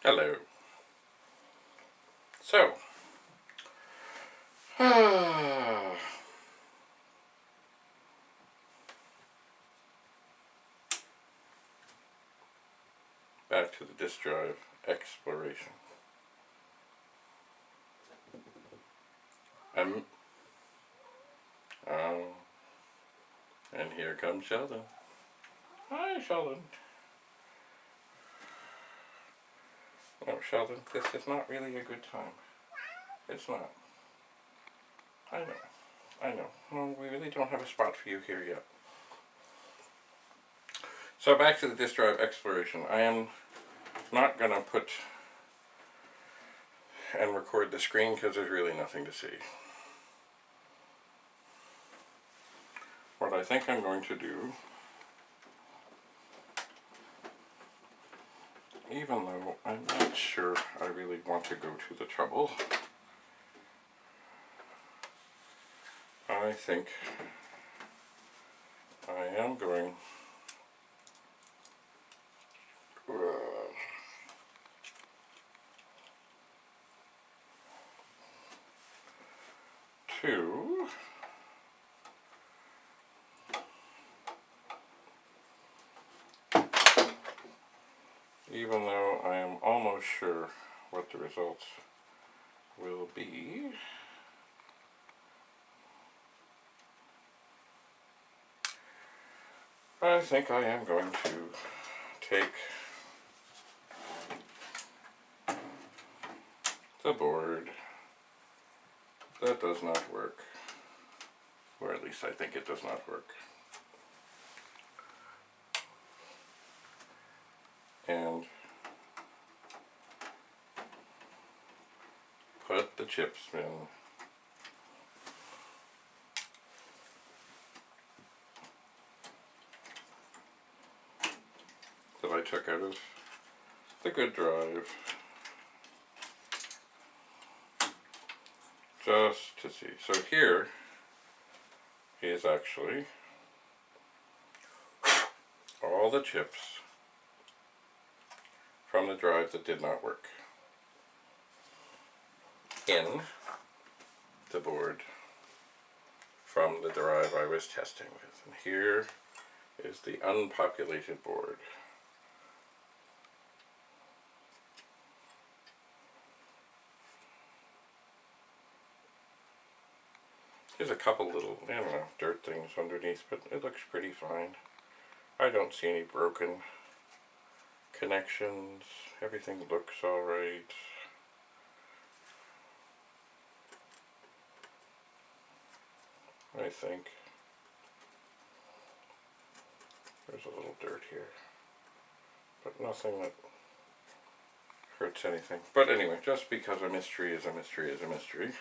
Hello. So, back to the disk drive exploration. And here comes Sheldon. Hi, Sheldon. No, Sheldon, this is not really a good time. It's not. I know. Well, we really don't have a spot for you here yet. So back to the disk drive exploration. I am not going to put and record the screen because there's really nothing to see. What I think I'm going to do, even though I'm not sure I really want to go to the trouble, I think I am going to even though I am almost sure what the results will be, I think I am going to take the board that does not work, or at least I think it does not work, and put the chips in that I took out of the good drive just to see. So here is actually all the chips from the drive that did not work in the board from the drive I was testing with. And here is the unpopulated board. There's a couple little, I don't know, dirt things underneath, but it looks pretty fine. I don't see any broken connections. Everything looks alright. I think there's a little dirt here, but nothing that hurts anything. But anyway, just because a mystery is a mystery is a mystery.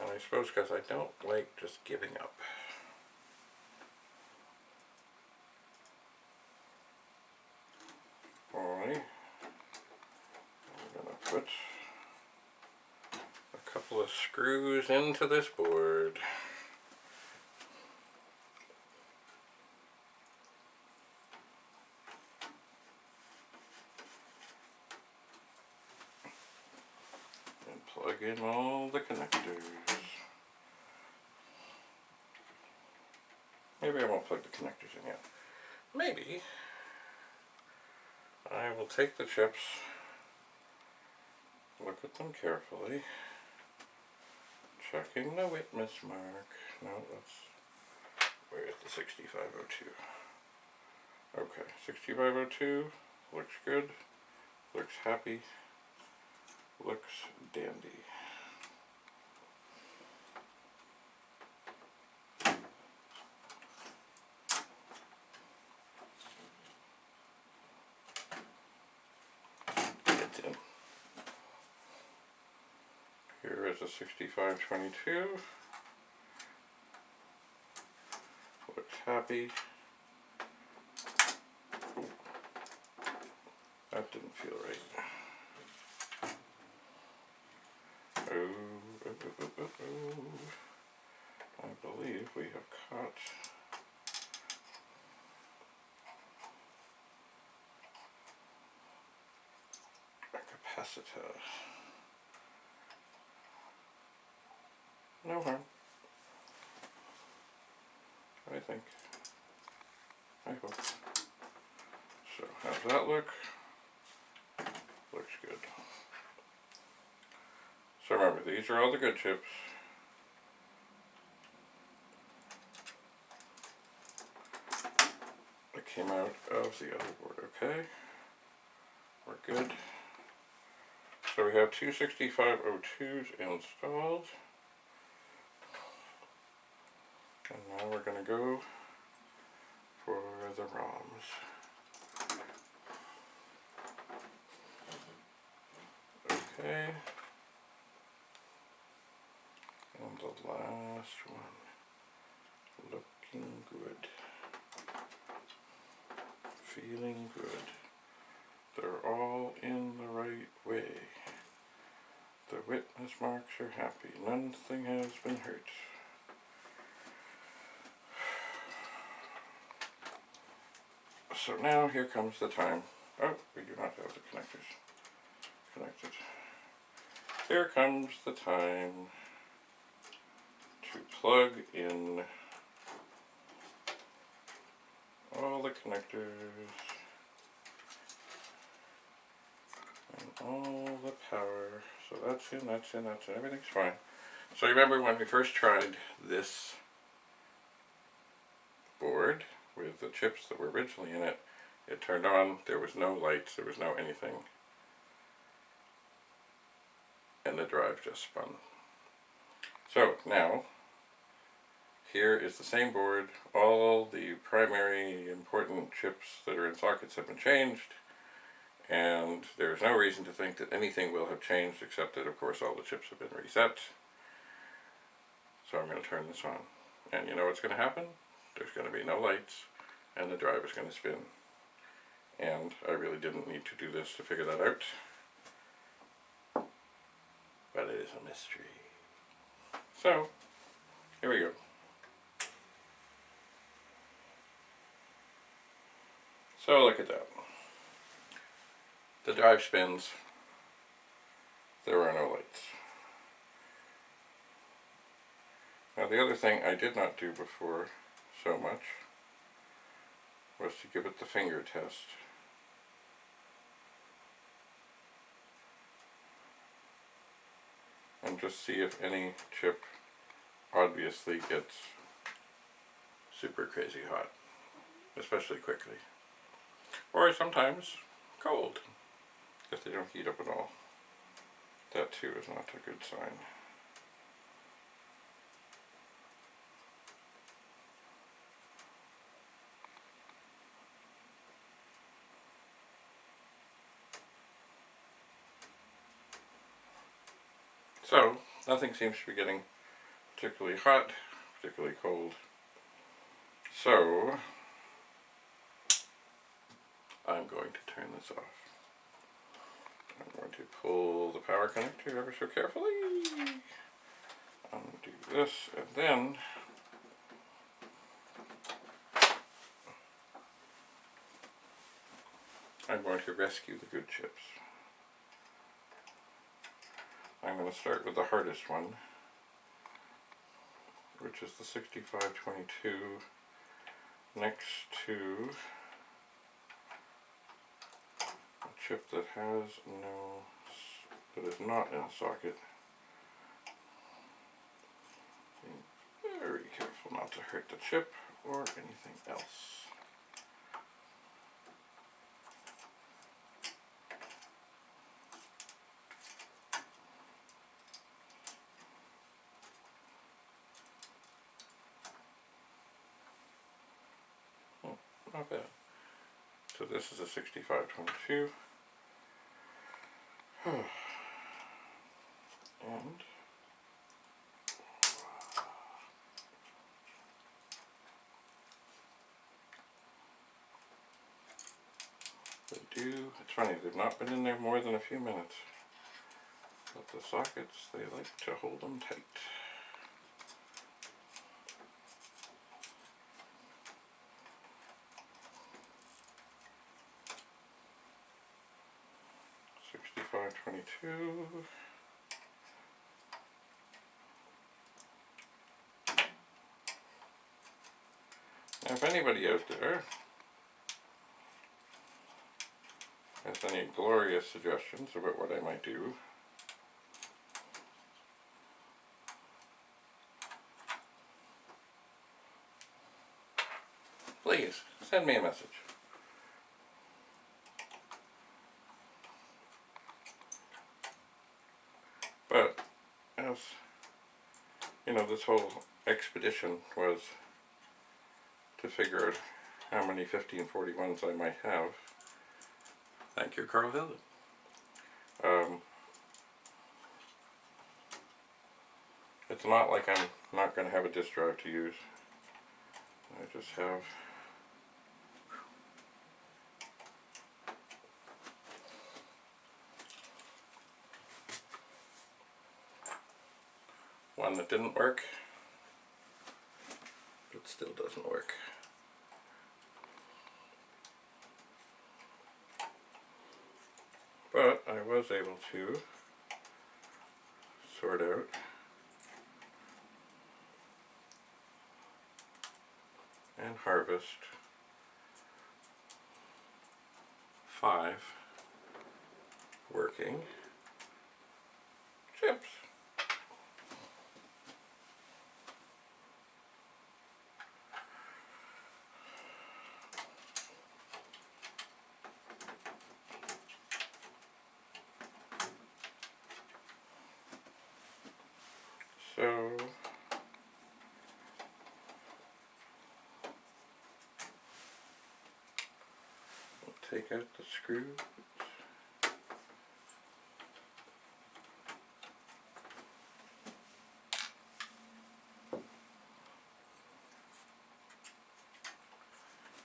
And I suppose because I don't like just giving up. Alright, I'm going to put a couple of screws into this board. And plug in all the connectors. Maybe I won't plug the connectors in yet. Maybe I will take the chips, look at them carefully, checking the witness mark. No, that's, where's the 6502? Okay, 6502, looks good, looks happy, looks dandy. It's in. Here is a 6522. Looks happy. Ooh. That didn't feel right. I believe we have caught capacitor. No harm. I think. I hope. So, how's that look? Looks good. So remember, these are all the good chips. That came out of the other board, okay? We're good. So we have two 6502s installed. And now we're going to go for the ROMs. Okay. And the last one. Looking good. Feeling good. They're all in the right way. The witness marks are happy. Nothing has been hurt. So now here comes the time. Oh, we do not have the connectors connected. Here comes the time to plug in all the connectors and all the power. So that's in, that's in, that's in. Everything's fine. So remember when we first tried this board with the chips that were originally in it, it turned on, there was no lights, there was no anything, and the drive just spun. So now, here is the same board. All the primary important chips that are in sockets have been changed, and there's no reason to think that anything will have changed except that of course all the chips have been reset. So I'm going to turn this on, and you know what's going to happen? There's going to be no lights, and the drive is going to spin. And I really didn't need to do this to figure that out, but it is a mystery. So, here we go. So look at that. The drive spins. There are no lights. Now the other thing I did not do before so much was to give it the finger test. And just see if any chip obviously gets super crazy hot, especially quickly. Or sometimes cold, if they don't heat up at all. That too is not a good sign. So, nothing seems to be getting particularly hot, particularly cold. So, I'm going to turn this off. I'm going to pull the power connector ever so carefully. I'm going to do this, and then I'm going to rescue the good chips. I'm going to start with the hardest one, which is the 6522, next to a chip that has no, that is not in a socket. Being very careful not to hurt the chip or anything else. Not bad. So this is a 6522. And they do, it's funny, they've not been in there more than a few minutes. But the sockets, they like to hold them tight. 6522. Now, if anybody out there has any glorious suggestions about what I might do, please send me a message. But as you know, this whole expedition was to figure out how many 1541s I might have. Thank you, Carl Hilden. It's not like I'm not going to have a disk drive to use. I just have one that didn't work, but still doesn't work. But I was able to sort out and harvest 5 working chips. So we'll take out the screws.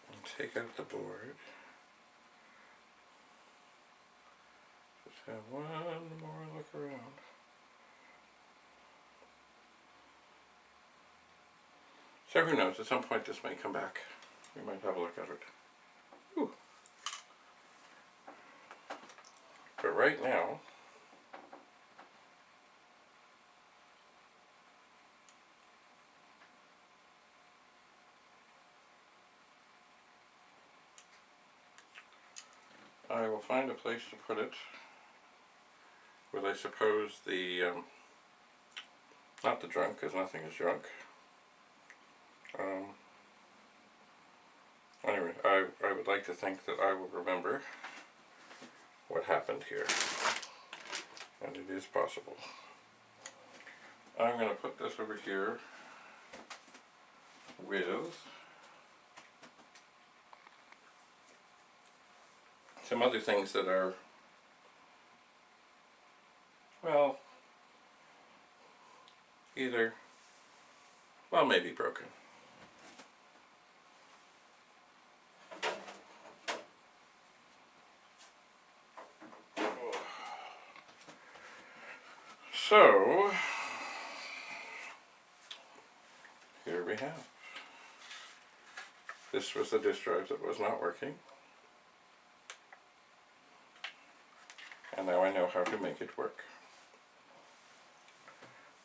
And take out the board. Just have one more look around. So who knows, at some point this may come back. We might have a look at it. Whew. But right now, I will find a place to put it with, I suppose, the, not the junk, because nothing is junk. Anyway, I would like to think that I will remember what happened here, and it is possible. I'm going to put this over here with some other things that are, well, either, well, maybe broken. So, here we have. This was the disk drive that was not working. And now I know how to make it work.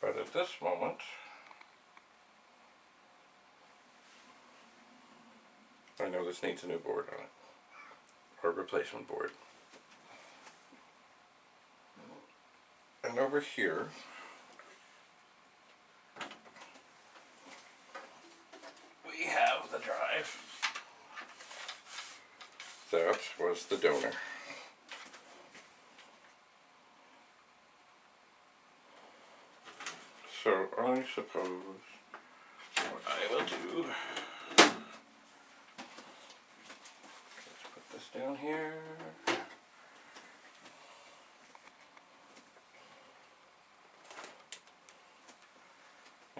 But at this moment, I know this needs a new board on it, or replacement board. And over here, we have the drive. That was the donor. So I suppose what I will do, let's put this down here.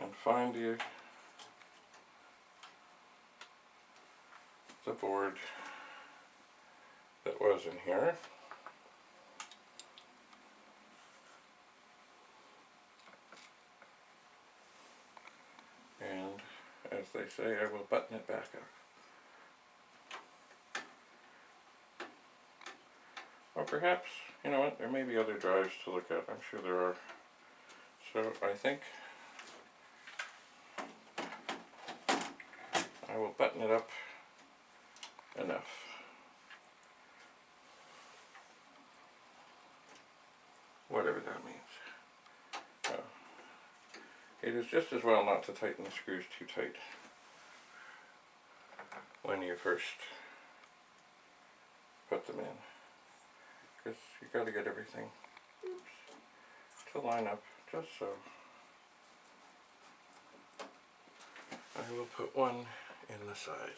And find the board that was in here. And as they say, I will button it back up. Or perhaps, you know what, there may be other drives to look at. I'm sure there are. So I think I will button it up enough. Whatever that means. It is just as well not to tighten the screws too tight when you first put them in, because you got to get everything to line up just so. I will put one in the side.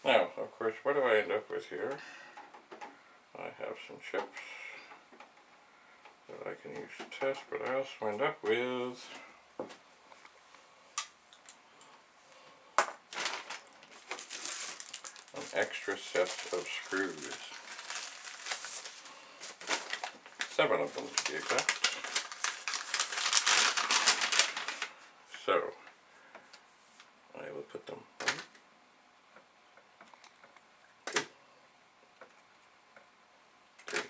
Now, of course, what do I end up with here? I have some chips that I can use to test, but I also end up with an extra set of screws. 7 of them to be exact. So, I will put them 1, 2, 3,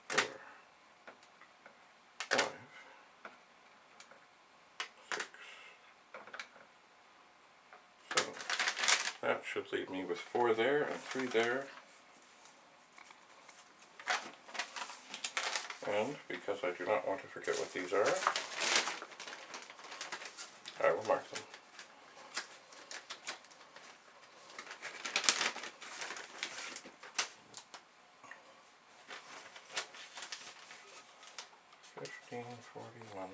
4, 5, 6, 7. That should leave me with 4 there and 3 there. And because I do not want to forget what these are, I will mark them. $15.41.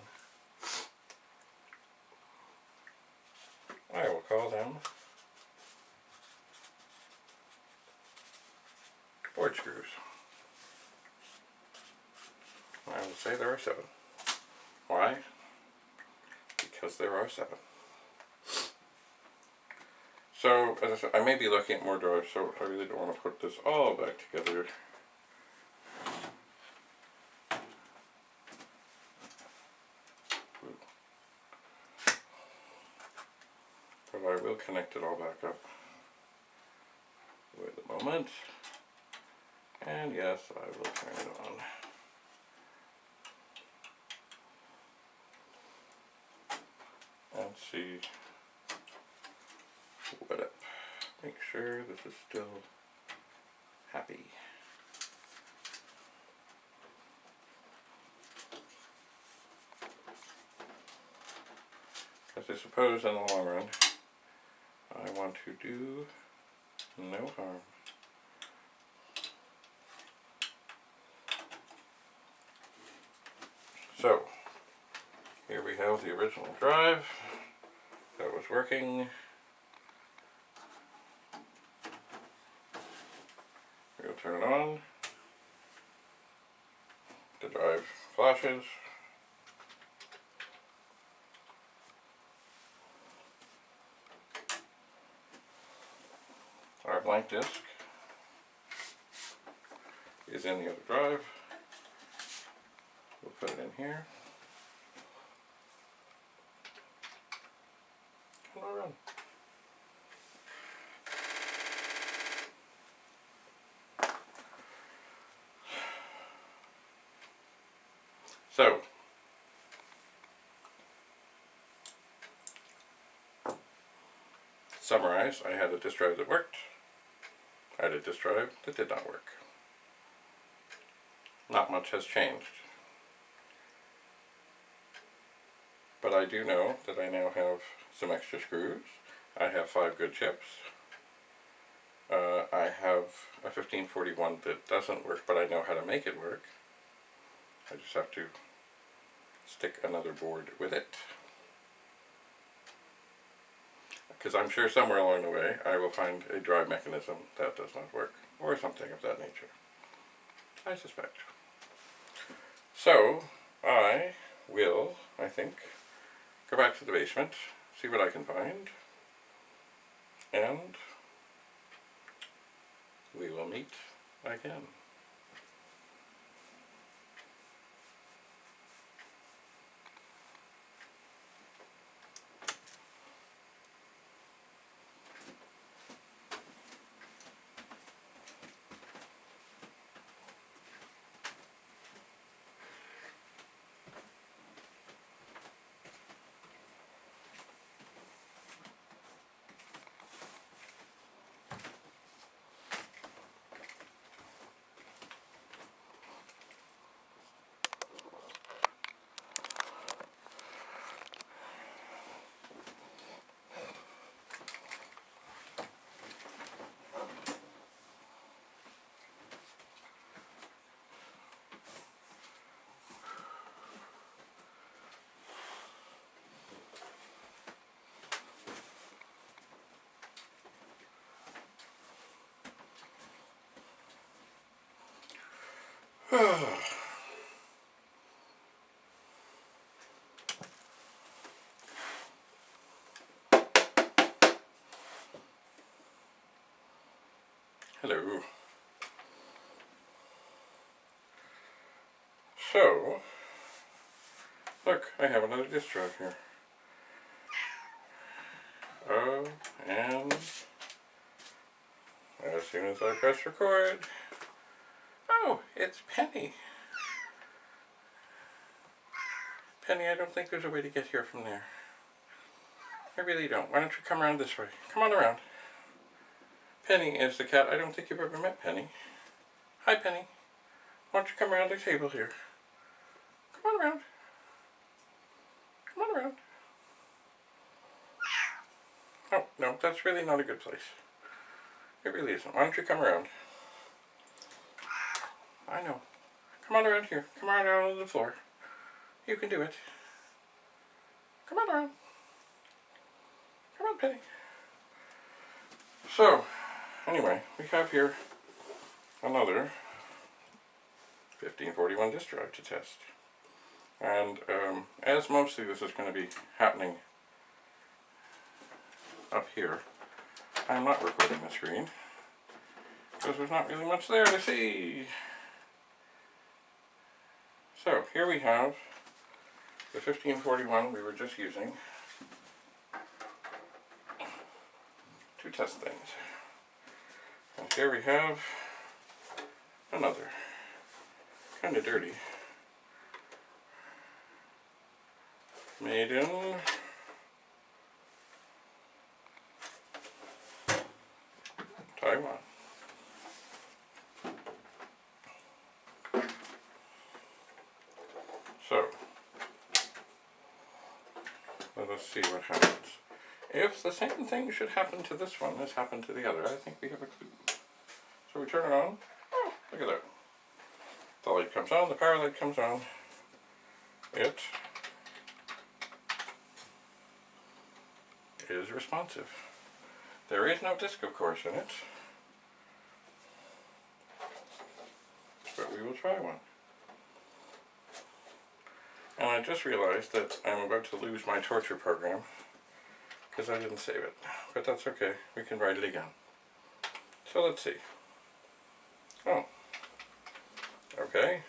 I will call them board screws. I will say there are 7. Why? Because there are 7. So, as I said, I may be looking at more drives, so I really don't want to put this all back together. But I will connect it all back up. Wait a moment. And yes, I will turn it on. And see what up. Make sure this is still happy. Because I suppose in the long run, I want to do no harm. So, here we have the original drive that was working. We'll turn it on. The drive flashes. Our blank disk is in the other drive. We'll put it in here. And we'll run. So, to summarize, I had a disk drive that worked. I had a disk drive that did not work. Not much has changed. But I do know that I now have some extra screws. I have 5 good chips. I have a 1541 that doesn't work, but I know how to make it work. I just have to stick another board with it. Because I'm sure somewhere along the way I will find a drive mechanism that does not work, or something of that nature. I suspect. So, I will, I think, go back to the basement, see what I can find, and we will meet again. Hello. So, look, I have another disk drive here. Oh, and as soon as I press record, oh, it's Penny. Penny, I don't think there's a way to get here from there. I really don't. Why don't you come around this way? Come on around. Penny is the cat. I don't think you've ever met Penny. Hi, Penny. Why don't you come around the table here? Come on around. Come on around. Oh, no, that's really not a good place. It really isn't. Why don't you come around? I know. Come on around here. Come on around on the floor. You can do it. Come on around. Come on, Penny. So, anyway, we have here another 1541 disk drive to test. And as mostly this is going to be happening up here, I'm not recording the screen because there's not really much there to see. So here we have the 1541 we were just using to test things. And here we have another, kind of dirty, made in Taiwan. So, let us see what happens. If the same thing should happen to this one as happened to the other, I think we have a clue. So we turn it on. Oh, look at that. The light comes on, the power light comes on. It is responsive. There is no disc, of course, in it. But we will try one. And I just realized that I'm about to lose my torture program because I didn't save it. But that's okay, we can write it again. So let's see. Oh. Okay.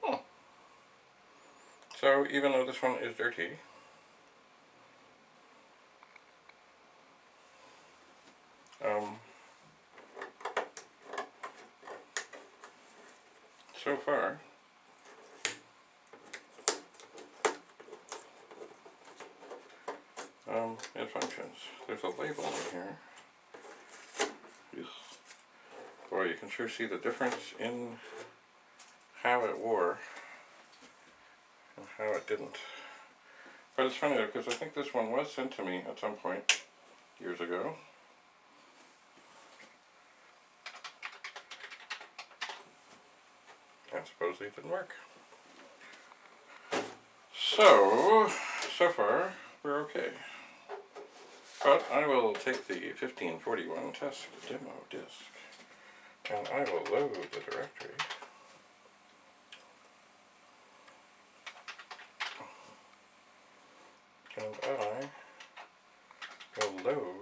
Oh. So even though this one is dirty, so far, it functions. There's a label in here. Boy, you can sure see the difference in how it wore and how it didn't. But it's funny though, because I think this one was sent to me at some point years ago. And supposedly it didn't work. So far, we're okay. But I will take the 1541 test demo disk and I will load the directory. And I will load